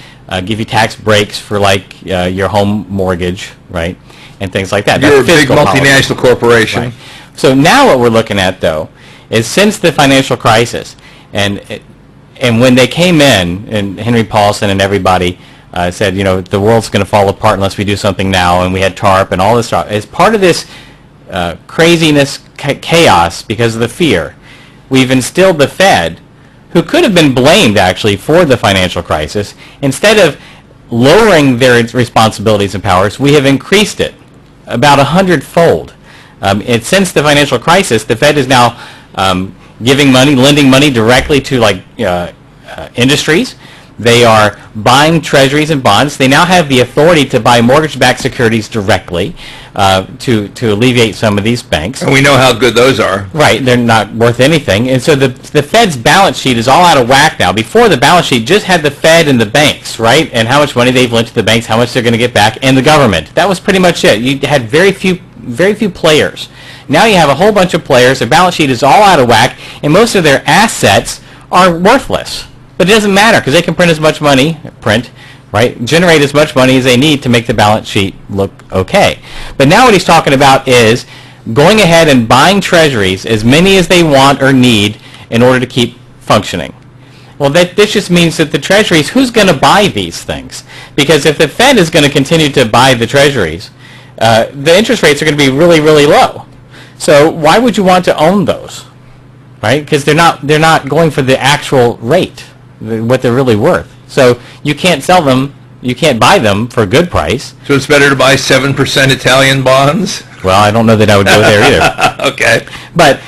C: give you tax breaks for like your home mortgage, right, and things like that.
B: You're a big multinational corporation.
C: Right. So now what we're looking at, though, is since the financial crisis, and when they came in, and Henry Paulson and everybody said, the world's going to fall apart unless we do something now, and we had TARP and all this stuff. As part of this craziness, chaos, because of the fear, we've instilled the Fed, who could have been blamed, actually, for the financial crisis. Instead of lowering their responsibilities and powers, we have increased it about 100-fold. And since the financial crisis, the Fed is now giving money, lending money directly to industries. They are buying treasuries and bonds. They now have the authority to buy mortgage-backed securities directly to alleviate some of these banks.
B: And we know how good those are.
C: Right, they're not worth anything. And so the Fed's balance sheet is all out of whack now. Before, the balance sheet just had the Fed and the banks, right, and how much money they've lent to the banks, how much they're going to get back, and the government. That was pretty much it. You had very few players. Now you have a whole bunch of players. Their balance sheet is all out of whack, and most of their assets are worthless. But it doesn't matter because they can print as much money, right? Generate as much money as they need to make the balance sheet look okay. But now what he's talking about is going ahead and buying treasuries, as many as they want or need, in order to keep functioning. Well, this just means that the treasuries, who's going to buy these things? Because if the Fed is going to continue to buy the treasuries, the interest rates are going to be really, really low. So why would you want to own those, right? Because they're not going for the actual rate, what they're really worth. So you can't sell them, you can't buy them for a good price.
B: So it's better to buy 7% Italian bonds?
C: Well, I don't know that I would go there either.
B: Okay.
C: But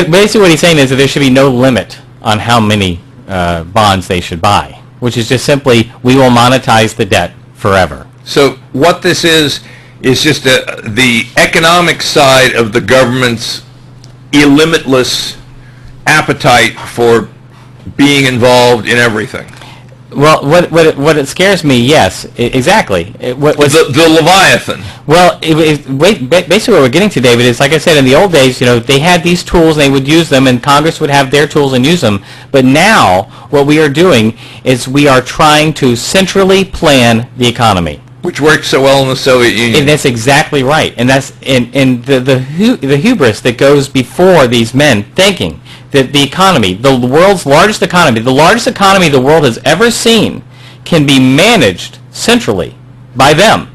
C: basically what he's saying is that there should be no limit on how many bonds they should buy, which is just simply, we will monetize the debt forever.
B: So what this is just the economic side of the government's illimitless appetite for being involved in everything.
C: Well, what it scares me, yes, exactly.
B: The Leviathan.
C: Well, basically what we're getting to, David, is, like I said, in the old days, they had these tools and they would use them, and Congress would have their tools and use them. But now what we are doing is we are trying to centrally plan the economy.
B: Which worked so well in the Soviet Union.
C: And that's exactly right. And that's the hubris that goes before these men thinking that the economy, the world's largest economy, the largest economy the world has ever seen, can be managed centrally by them.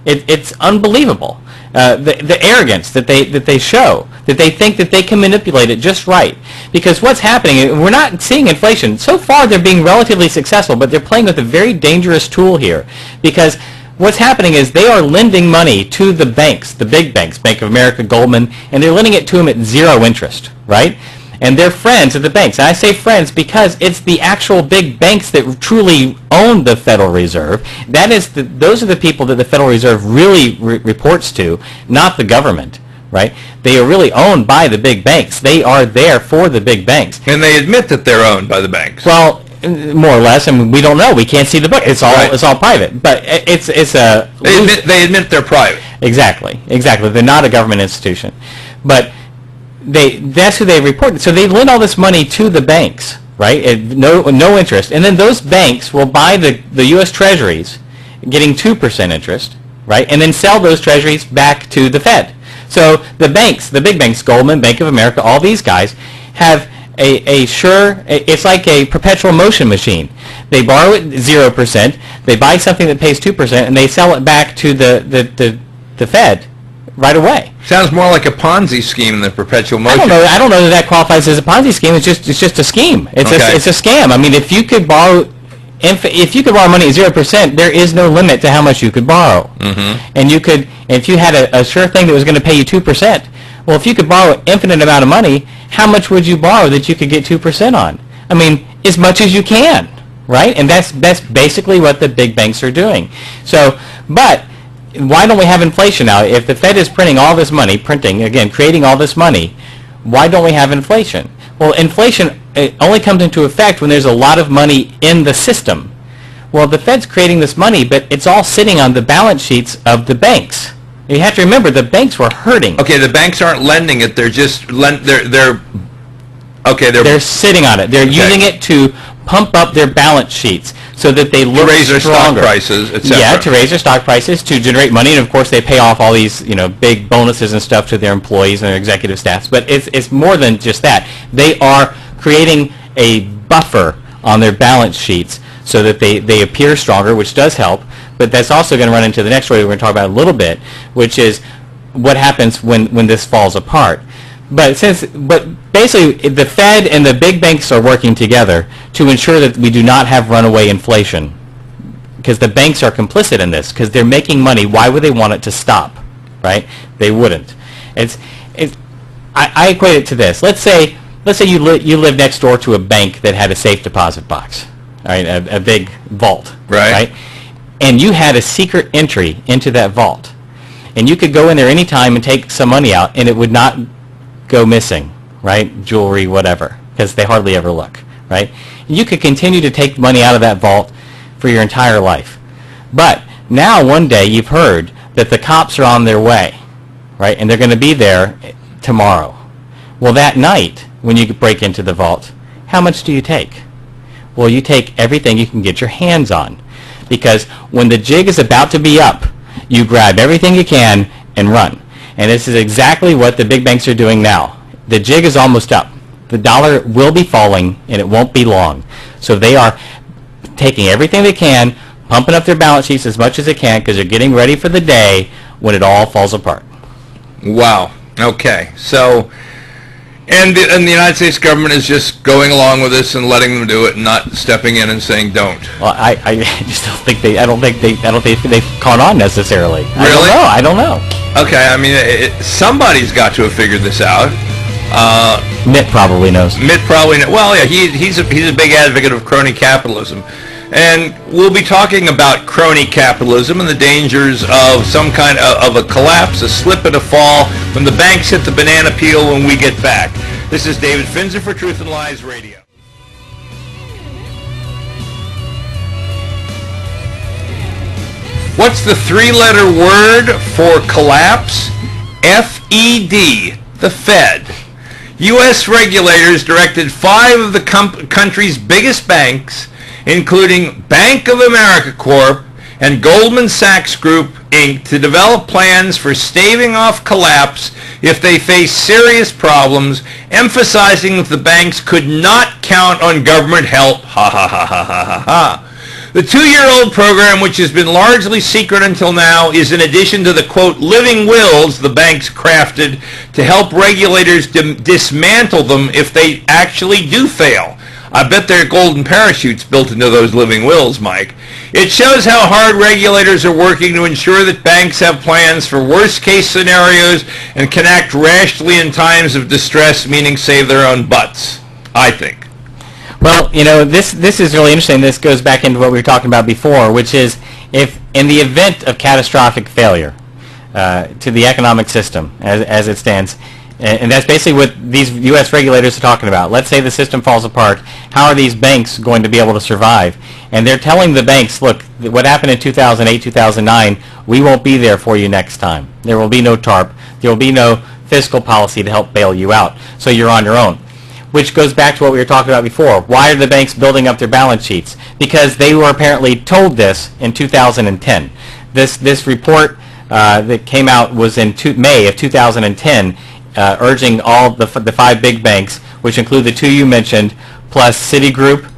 C: It's unbelievable. The arrogance that they show, that they think that they can manipulate it just right. Because what's happening, we're not seeing inflation. So far they're being relatively successful, but they're playing with a very dangerous tool here. Because what's happening is they are lending money to the banks, the big banks, Bank of America, Goldman, and they're lending it to them at zero interest, right? And they're friends of the banks. And I say friends because it's the actual big banks that truly own the Federal Reserve. Those are the people that the Federal Reserve really reports to, not the government, right? They are really owned by the big banks. They are there for the big banks.
B: And they admit that they're owned by the banks.
C: Well, more or less. I mean, we don't know. We can't see the book. It's all private. But
B: They admit they're private.
C: Exactly. They're not a government institution. But that's who they report. So they lend all this money to the banks, right? At no interest. And then those banks will buy the U.S. Treasuries, getting 2% interest, right? And then sell those Treasuries back to the Fed. So the banks, the big banks, Goldman, Bank of America, all these guys have it's like a perpetual motion machine. They borrow at 0%, they buy something that pays 2%, and they sell it back to the Fed right away.
B: Sounds more like a Ponzi scheme than perpetual motion.
C: I don't know that qualifies as a Ponzi scheme. It's just a scheme. It's a scam. I mean, if you could borrow money at 0%, there is no limit to how much you could borrow. Mm-hmm. And if you had a sure thing that was going to pay you 2%, well, if you could borrow an infinite amount of money, how much would you borrow that you could get 2% on? I mean, as much as you can, right? And that's basically what the big banks are doing. So, but why don't we have inflation now? If the Fed is printing all this money, creating all this money, why don't we have inflation? Well, inflation only comes into effect when there's a lot of money in the system. Well, the Fed's creating this money, but it's all sitting on the balance sheets of the banks. You have to remember, the banks were hurting.
B: Okay, the banks aren't lending it; they're just they're
C: sitting on it. They're using it to pump up their balance sheets so that they look
B: raise their stock
C: stronger.
B: prices, etc.
C: Yeah, to raise their stock prices, to generate money, and of course they pay off all these big bonuses and stuff to their employees and their executive staffs. But it's more than just that. They are creating a buffer on their balance sheets so that they appear stronger, which does help. But that's also going to run into the next story we're going to talk about a little bit, which is what happens when this falls apart. But basically, the Fed and the big banks are working together to ensure that we do not have runaway inflation, because the banks are complicit in this, because they're making money. Why would they want it to stop, right? They wouldn't. I equate it to this. Let's say you live next door to a bank that had a safe deposit box, all right, a big vault, right? And you had a secret entry into that vault, and you could go in there anytime and take some money out, and it would not go missing, right? Jewelry, whatever, because they hardly ever look, right? You could continue to take money out of that vault for your entire life. But now one day you've heard that the cops are on their way, right? And they're going to be there tomorrow. Well, that night when you break into the vault, how much do you take? Well, you take everything you can get your hands on, because when the jig is about to be up, you grab everything you can and run. And this is exactly what the big banks are doing now. The jig is almost up. The dollar will be falling, and it won't be long. So they are taking everything they can, pumping up their balance sheets as much as they can, because they're getting ready for the day when it all falls apart.
B: Wow. Okay. So, and the United States government is just going along with this and letting them do it, and not stepping in and saying don't.
C: Well, I just don't think they've caught on necessarily.
B: Really?
C: I don't know.
B: Okay, I mean, somebody's got to have figured this out.
C: Mitt probably knows.
B: Well, yeah, he's a big advocate of crony capitalism, and we'll be talking about crony capitalism and the dangers of some kind of a collapse, a slip and a fall when the banks hit the banana peel when we get back. This is David Finzer for Truth and Lies Radio. What's the three-letter word for collapse? F-E-D, the Fed. U.S. regulators directed 5 of the country's biggest banks, including Bank of America Corp. And Goldman Sachs Group, Inc., to develop plans for staving off collapse if they face serious problems, emphasizing that the banks could not count on government help. Ha ha ha ha ha ha ha. The 2-year-old program, which has been largely secret until now, is in addition to the, quote, living wills the banks crafted to help regulators dismantle them if they actually do fail. I bet there are golden parachutes built into those living wills, Mike. It shows how hard regulators are working to ensure that banks have plans for worst-case scenarios and can act rashly in times of distress, meaning save their own butts, I think.
C: Well, this is really interesting. This goes back into what we were talking about before, which is if in the event of catastrophic failure to the economic system as it stands, and that's basically what these U.S. regulators are talking about. Let's say the system falls apart. How are these banks going to be able to survive? And they're telling the banks, look, what happened in 2008, 2009, we won't be there for you next time. There will be no TARP. There will be no fiscal policy to help bail you out. So you're on your own. Which goes back to what we were talking about before. Why are the banks building up their balance sheets? Because they were apparently told this in 2010. This report that came out was in May of 2010, urging all the 5 big banks, which include the 2 you mentioned, plus Citigroup,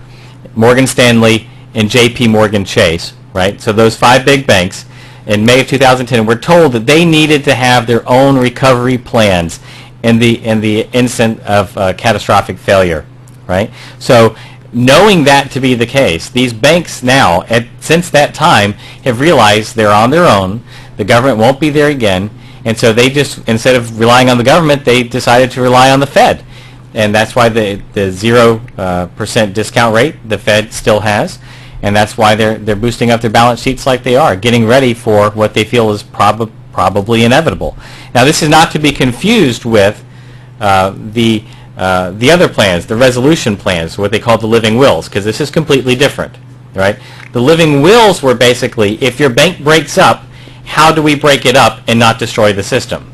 C: Morgan Stanley, and J.P. Morgan Chase, right? So those 5 big banks in May of 2010 were told that they needed to have their own recovery plans in the instant of catastrophic failure, right? So knowing that to be the case, these banks now, since that time, have realized they're on their own. The government won't be there again, and so they just, instead of relying on the government, they decided to rely on the Fed. And that's why the 0% discount rate the Fed still has, and that's why they're boosting up their balance sheets like they are, getting ready for what they feel is probably inevitable. Now, this is not to be confused with the other plans, the resolution plans, what they call the living wills, because this is completely different, right? The living wills were basically, if your bank breaks up, how do we break it up and not destroy the system,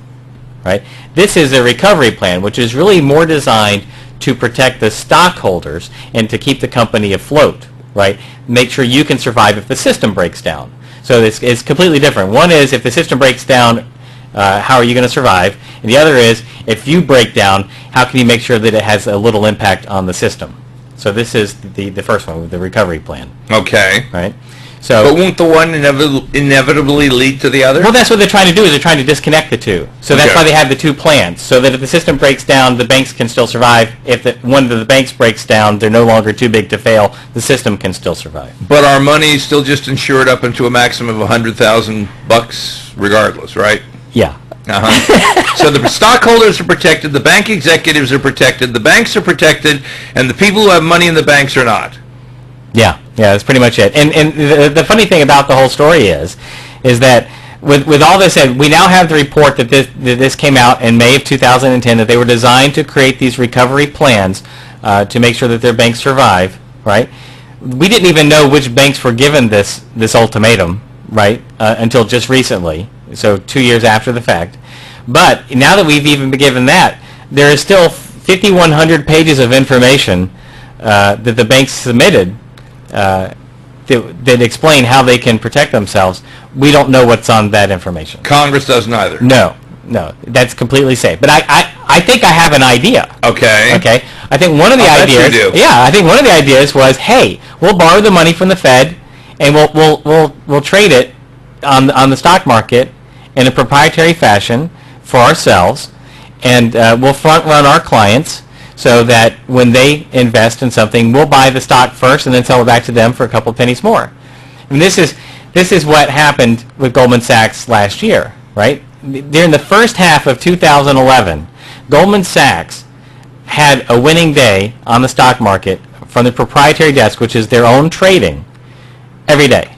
C: right? This is a recovery plan, which is really more designed to protect the stockholders and to keep the company afloat, right? Make sure you can survive if the system breaks down. So it's completely different. One is, if the system breaks down, how are you going to survive? And the other is, if you break down, how can you make sure that it has a little impact on the system? So this is the first one, with the recovery plan.
B: Okay.
C: Right? So,
B: but won't the one inevitably lead to the other?
C: Well, that's what they're trying to do, is they're trying to disconnect the two. So that's why they have the two plans, so that if the system breaks down, the banks can still survive. If one of the banks breaks down, they're no longer too big to fail. The system can still survive.
B: But our money is still just insured up into a maximum of $100,000 regardless, right?
C: Yeah.
B: So the stockholders are protected, the bank executives are protected, the banks are protected, and the people who have money in the banks are not.
C: Yeah, that's pretty much it. And the funny thing about the whole story is that with all this said, we now have the report that this came out in May of 2010, that they were designed to create these recovery plans to make sure that their banks survive, right? We didn't even know which banks were given this ultimatum, right, until just recently, so 2 years after the fact. But now that we've even been given that, there is still 5,100 pages of information that the banks submitted that explain how they can protect themselves. We don't know what's on that information.
B: Congress doesn't either.
C: No, that's completely safe. But I think I have an idea.
B: Okay.
C: I think one of the ideas.
B: You do.
C: Yeah, I think one of the ideas was, hey, we'll borrow the money from the Fed, and we'll trade it on the stock market in a proprietary fashion for ourselves, and we'll front run our clients, so that when they invest in something, we'll buy the stock first and then sell it back to them for a couple of pennies more. And this is what happened with Goldman Sachs last year, right? During the first half of 2011, Goldman Sachs had a winning day on the stock market from the proprietary desk, which is their own trading, every day.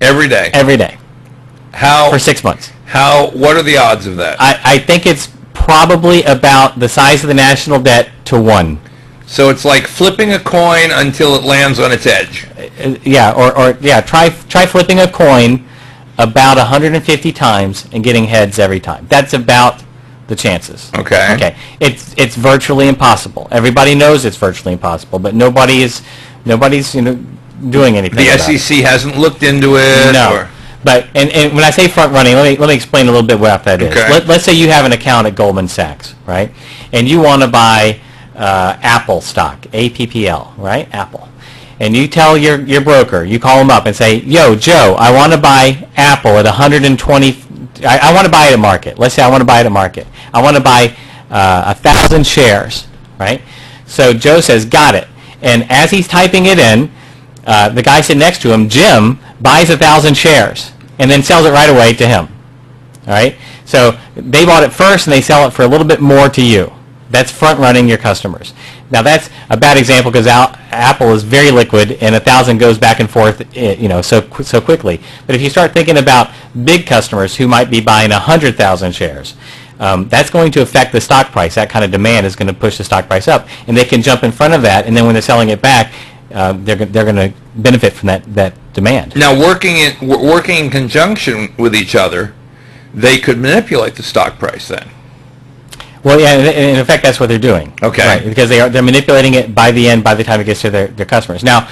B: Every day?
C: Every day.
B: How?
C: For 6 months.
B: What are the odds of that?
C: I think it's probably about the size of the national debt to 1.
B: So it's like flipping a coin until it lands on its edge.
C: Try flipping a coin about 150 times and getting heads every time. That's about the chances.
B: Okay.
C: It's virtually impossible. Everybody knows it's virtually impossible, but nobody's doing anything.
B: The SEC hasn't looked into it.
C: No. But and when I say front running, let me explain a little bit what that is.
B: Okay.
C: Let's say you have an account at Goldman Sachs, right? And you want to buy Apple stock, APPL, right? Apple. And you tell your broker, you call him up and say, yo, Joe, I want to buy Apple at 120. I want to buy it at market. Let's say I want to buy it at market. I want to buy 1,000 shares, right? So Joe says, got it. And as he's typing it in, the guy sitting next to him, Jim, buys 1,000 shares and then sells it right away to him. All right? So they bought it first and they sell it for a little bit more to you. That's front-running your customers. Now that's a bad example because Apple is very liquid and 1,000 goes back and forth, so quickly. But if you start thinking about big customers who might be buying 100,000 shares, that's going to affect the stock price. That kind of demand is going to push the stock price up, and they can jump in front of that. And then when they're selling it back, they're going to benefit from that demand.
B: Now, working in conjunction with each other, they could manipulate the stock price then.
C: Well, yeah, in effect, that's what they're doing.
B: Okay.
C: Right, because they're manipulating it by the end, by the time it gets to their customers. Now,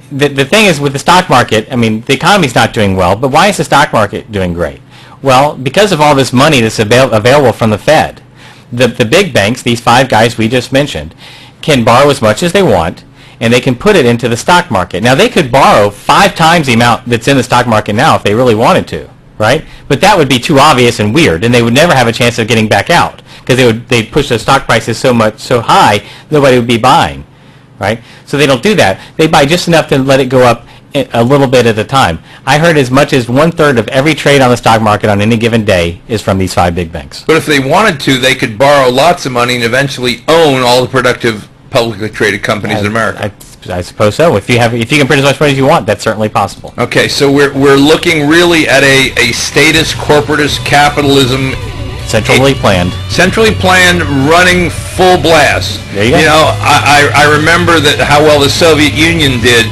C: the thing is with the stock market, I mean, the economy's not doing well, but why is the stock market doing great? Well, because of all this money that's available from the Fed. The big banks, these 5 guys we just mentioned, can borrow as much as they want, and they can put it into the stock market. Now, they could borrow 5 times the amount that's in the stock market now if they really wanted to, right? But that would be too obvious and weird, and they would never have a chance of getting back out because they'd push the stock prices so high, nobody would be buying, right? So they don't do that. They buy just enough to let it go up a little bit at a time. I heard as much as 1/3 of every trade on the stock market on any given day is from these 5 big banks.
B: But if they wanted to, they could borrow lots of money and eventually own all the productive publicly traded companies in America.
C: I suppose so. If you can print as much money as you want, that's certainly possible.
B: Okay, so we're looking really at a statist corporatist capitalism.
C: Centrally planned,
B: running full blast.
C: There you go.
B: You know, I remember that how well the Soviet Union did.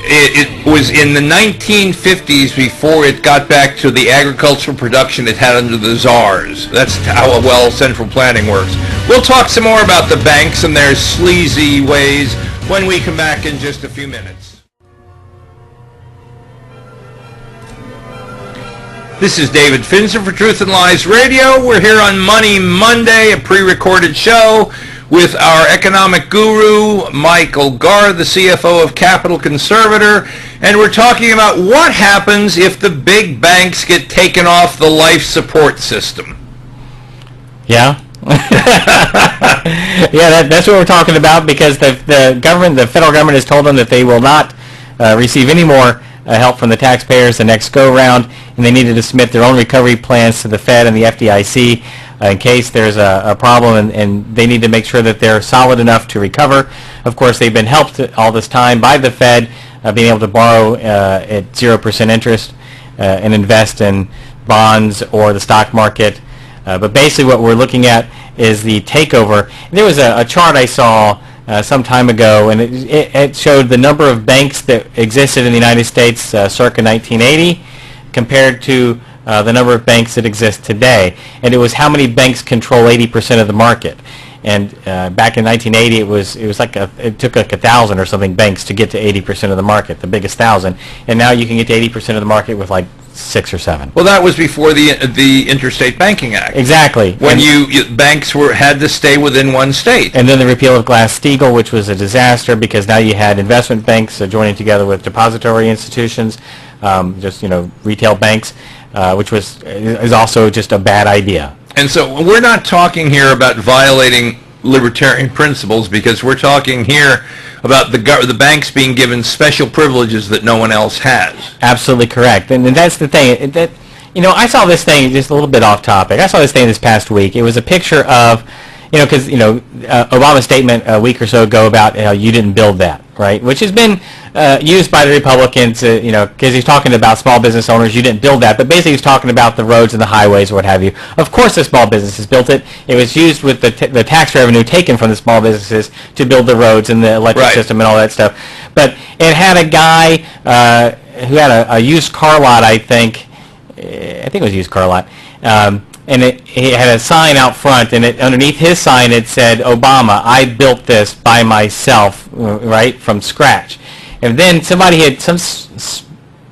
B: It was in the 1950s before it got back to the agricultural production it had under the czars. That's how well central planning works. We'll talk some more about the banks and their sleazy ways when we come back in just a few minutes. This is David Finzer for Truth and Lies Radio. We're here on Money Monday, a pre-recorded show with our economic guru, Michael Garr, the CFO of Capital Conservator, and we're talking about what happens if the big banks get taken off the life support system.
C: Yeah. Yeah, that's what we're talking about, because the federal government has told them that they will not receive any more help from the taxpayers the next go-round, and they needed to submit their own recovery plans to the Fed and the FDIC in case there's a problem, and they need to make sure that they're solid enough to recover. Of course, they've been helped all this time by the Fed, being able to borrow at 0% interest and invest in bonds or the stock market. But basically what we're looking at is the takeover. There was a chart I saw some time ago, and it showed the number of banks that existed in the United States circa 1980 compared to the number of banks that exist today, and it was how many banks control 80% of the market. And back in 1980, it took like 1,000 or something banks to get to 80% of the market, the biggest 1,000. And now you can get to 80% of the market with like 6 or 7.
B: Well, that was before the Interstate Banking Act.
C: Exactly.
B: When banks had to stay within one state.
C: And then the repeal of Glass-Steagall, which was a disaster because now you had investment banks joining together with depository institutions, retail banks. Which is also just a bad idea.
B: And so we're not talking here about violating libertarian principles, because we're talking here about the banks being given special privileges that no one else has.
C: Absolutely correct. And that's the thing. I saw this thing, just a little bit off topic. I saw this thing this past week. It was a picture of, because Obama's statement a week or so ago about how you didn't build that, right? Which has been used by the Republicans, because he's talking about small business owners. You didn't build that, but basically he's talking about the roads and the highways or what have you. Of course the small businesses built it. It was used with the tax revenue taken from the small businesses to build the roads and the electric system and all that stuff. But it had a guy who had a used car lot, I think it was a used car lot, and he had a sign out front, and underneath his sign it said, "Obama, I built this by myself, right, from scratch." And then some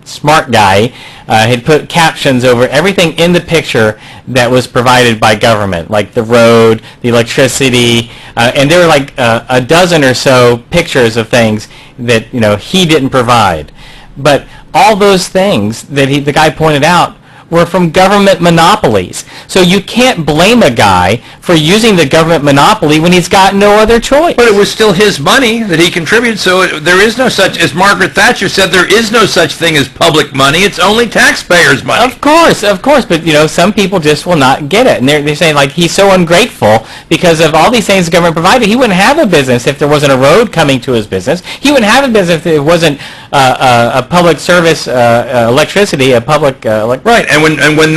C: smart guy had put captions over everything in the picture that was provided by government, like the road, the electricity, and there were like a dozen or so pictures of things that he didn't provide. But all those things that the guy pointed out were from government monopolies. So you can't blame a guy for using the government monopoly when he's got no other choice.
B: But it was still his money that he contributed, so there is no such, as Margaret Thatcher said, there is no such thing as public money. It's only taxpayers' money.
C: Of course, but some people just will not get it. And they're saying, like, he's so ungrateful because of all these things the government provided. He wouldn't have a business if there wasn't a road coming to his business. He wouldn't have a business if there wasn't a public service, electricity, a public...
B: Right, and when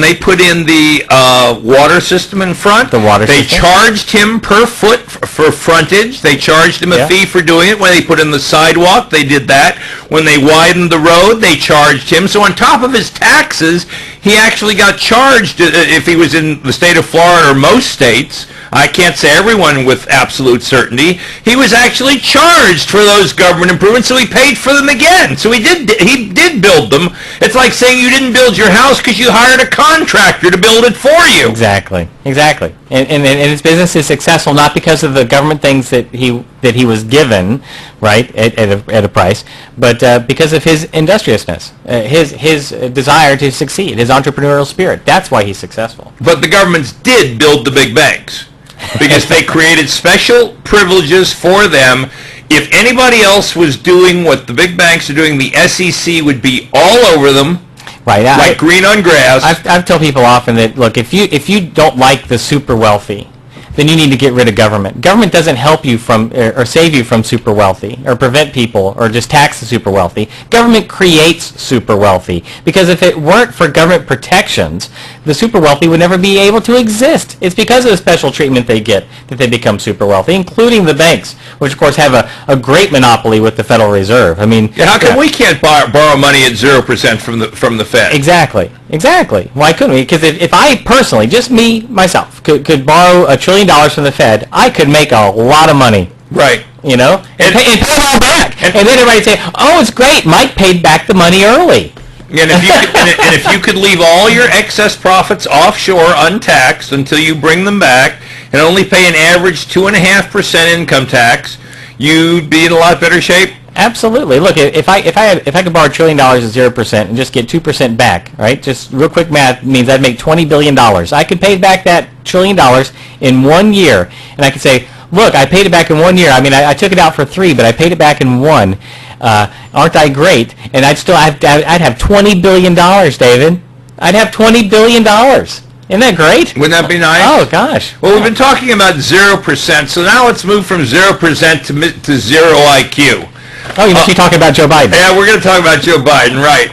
B: they put in the water system in front, they charged him per foot for frontage. They charged him a fee for doing it. When they put in the sidewalk, they did that. When they widened the road, they charged him. So on top of his taxes, He actually got charged if he was in the state of Florida or most states. I can't say everyone with absolute certainty. He was actually charged for those government improvements, so he paid for them again. So he did build them. It's like saying you didn't build your house because you hired a contractor to build it for you.
C: Exactly. And his business is successful not because of the government things that he was given, right, at a price, but because of his industriousness, his desire to succeed, his entrepreneurial spirit. That's why he's successful.
B: But the governments did build the big banks because they created special privileges for them. If anybody else was doing what the big banks are doing, the SEC would be all over them.
C: Right,
B: like green on grass.
C: I've told people often that, look, if you don't like the super wealthy, then you need to get rid of government. Government doesn't help you from or save you from super wealthy or prevent people or just tax the super wealthy. Government creates super wealthy because if it weren't for government protections, the super wealthy would never be able to exist. It's because of the special treatment they get that they become super wealthy, including the banks, which of course have a great monopoly with the Federal Reserve. I mean,
B: how come we can't borrow money at 0% from the Fed?
C: Exactly. Why couldn't we? Because if I personally, just me, myself, could borrow $1 trillion from the Fed, I could make a lot of money.
B: Right.
C: You know? And pay it all back. And then everybody would say, oh, it's great, Mike paid back the money early.
B: And if you could leave all your excess profits offshore untaxed until you bring them back and only pay an average 2.5% income tax, you'd be in a lot better shape.
C: Absolutely. Look, if I could borrow $1 trillion at 0% and just get 2% back, right? Just real quick math means I'd make $20 billion. I could pay back that $1 trillion in 1 year, and I could say, look, I paid it back in 1 year. I mean, I took it out for 3, but I paid it back in 1. Aren't I great? And I'd have $20 billion, David. I'd have $20 billion. Isn't that great?
B: Wouldn't that be nice?
C: Oh, gosh.
B: Well, we've been talking about 0%, so now let's move from 0% to zero IQ.
C: Oh, you must be talking about Joe Biden.
B: Yeah, we're going to talk about Joe Biden, right.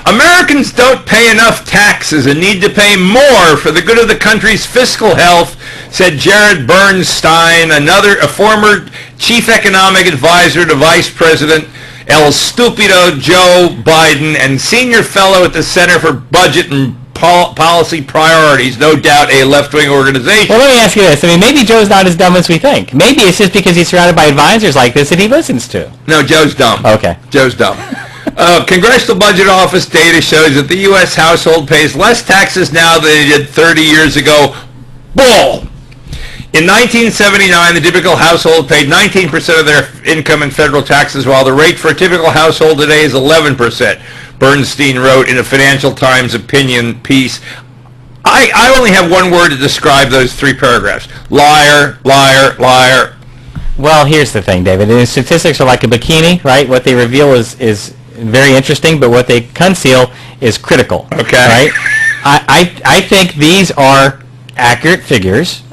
B: Americans don't pay enough taxes and need to pay more for the good of the country's fiscal health, said Jared Bernstein, a former chief economic advisor to Vice President El Stupido Joe Biden and senior fellow at the Center for Budget and Policy Priorities, no doubt a left-wing organization.
C: Well, let me ask you this. I mean, maybe Joe's not as dumb as we think. Maybe it's just because he's surrounded by advisors like this that he listens to.
B: No, Joe's dumb.
C: Okay.
B: Joe's dumb. Congressional Budget Office data shows that the U.S. household pays less taxes now than they did 30 years ago. Bull! In 1979, the typical household paid 19% of their income in federal taxes, while the rate for a typical household today is 11%. Bernstein wrote in a Financial Times opinion piece. I only have one word to describe those 3 paragraphs. Liar, liar, liar.
C: Well, here's the thing, David. And statistics are like a bikini, right? What they reveal is very interesting, but what they conceal is critical.
B: Okay.
C: Right? I think these are accurate figures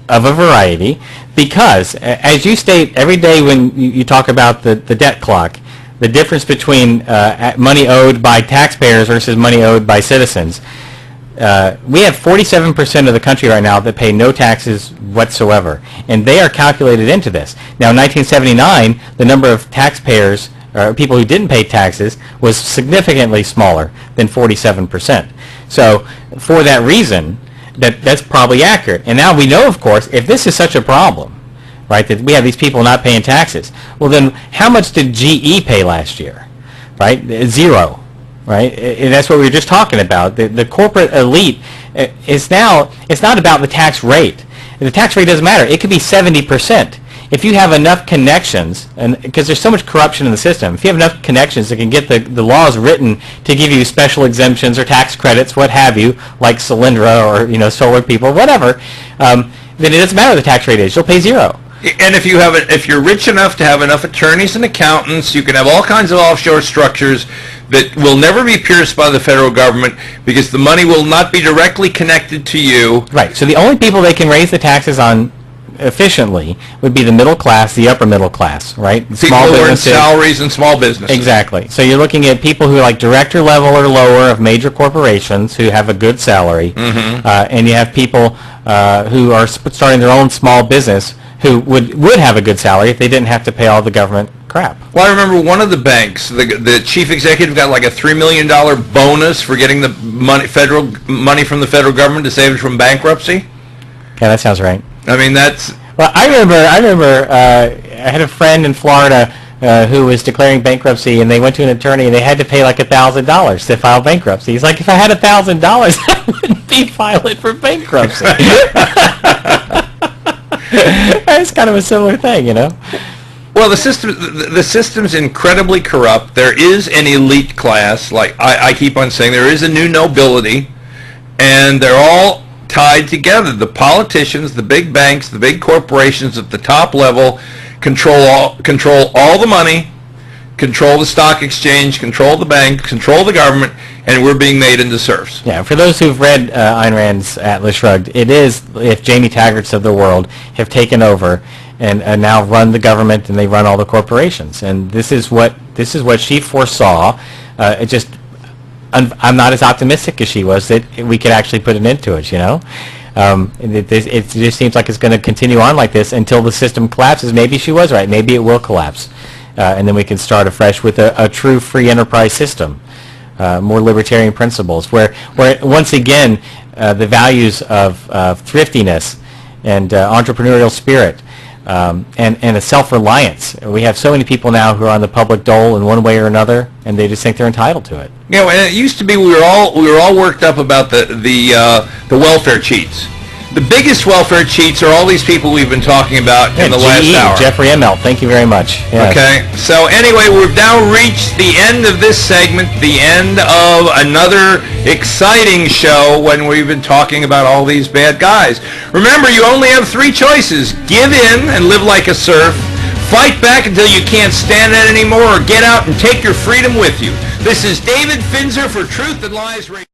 C: of a variety because, as you state every day when you talk about the debt clock, the difference between money owed by taxpayers versus money owed by citizens. We have 47% of the country right now that pay no taxes whatsoever, and they are calculated into this. Now, in 1979, the number of taxpayers, or people who didn't pay taxes, was significantly smaller than 47%. So, for that reason, that's probably accurate. And now we know, of course, if this is such a problem, right, that we have these people not paying taxes, well then how much did GE pay last year? Right? 0. Right? And that's what we were just talking about. The corporate elite it's not about the tax rate. The tax rate doesn't matter. It could be 70%. If you have enough connections, and because there's so much corruption in the system, if you have enough connections that can get the laws written to give you special exemptions or tax credits, what have you, like Solyndra or solar people, whatever, then it doesn't matter what the tax rate is. You'll pay 0.
B: And if you're rich enough to have enough attorneys and accountants, you can have all kinds of offshore structures that will never be pierced by the federal government because the money will not be directly connected to you.
C: Right. So the only people they can raise the taxes on efficiently would be the middle class, the upper middle class, right?
B: People who earn salaries in small businesses.
C: Exactly. So you're looking at people who are like director level or lower of major corporations who have a good salary, and you have people who are starting their own small business who would have a good salary if they didn't have to pay all the government crap.
B: Well, I remember one of the banks, the chief executive got like a $3 million bonus for getting the federal money from the federal government to save it from bankruptcy.
C: Yeah, that sounds right.
B: I mean, that's...
C: Well, I remember I had a friend in Florida who was declaring bankruptcy, and they went to an attorney, and they had to pay like $1,000 to file bankruptcy. He's like, if I had $1,000, I wouldn't be filing for bankruptcy. It's kind of a similar thing, you know.
B: Well, the system's incredibly corrupt. There is an elite class, like I keep on saying, there is a new nobility, and they're all tied together. The politicians, the big banks, the big corporations at the top level control all the money, control the stock exchange, control the bank, control the government, and we're being made into serfs.
C: Yeah, for those who've read Ayn Rand's Atlas Shrugged, it is if Jamie Taggarts of the world have taken over and now run the government, and they run all the corporations. And this is what she foresaw. I'm not as optimistic as she was that we could actually put an end to it, you know. It just seems like it's going to continue on like this until the system collapses. Maybe she was right. Maybe it will collapse. And then we can start afresh with a true free enterprise system, more libertarian principles, where once again the values of thriftiness and entrepreneurial spirit and a self-reliance. We have so many people now who are on the public dole in one way or another, and they just think they're entitled to it.
B: You know, and it used to be we were all worked up about the welfare cheats. The biggest welfare cheats are all these people we've been talking about in the last hour.
C: Jeffrey Immelt, thank you very much. Yes.
B: Okay, so anyway, we've now reached the end of this segment, the end of another exciting show when we've been talking about all these bad guys. Remember, you only have three choices. Give in and live like a serf, fight back until you can't stand it anymore, or get out and take your freedom with you. This is David Finzer for Truth and Lies Radio.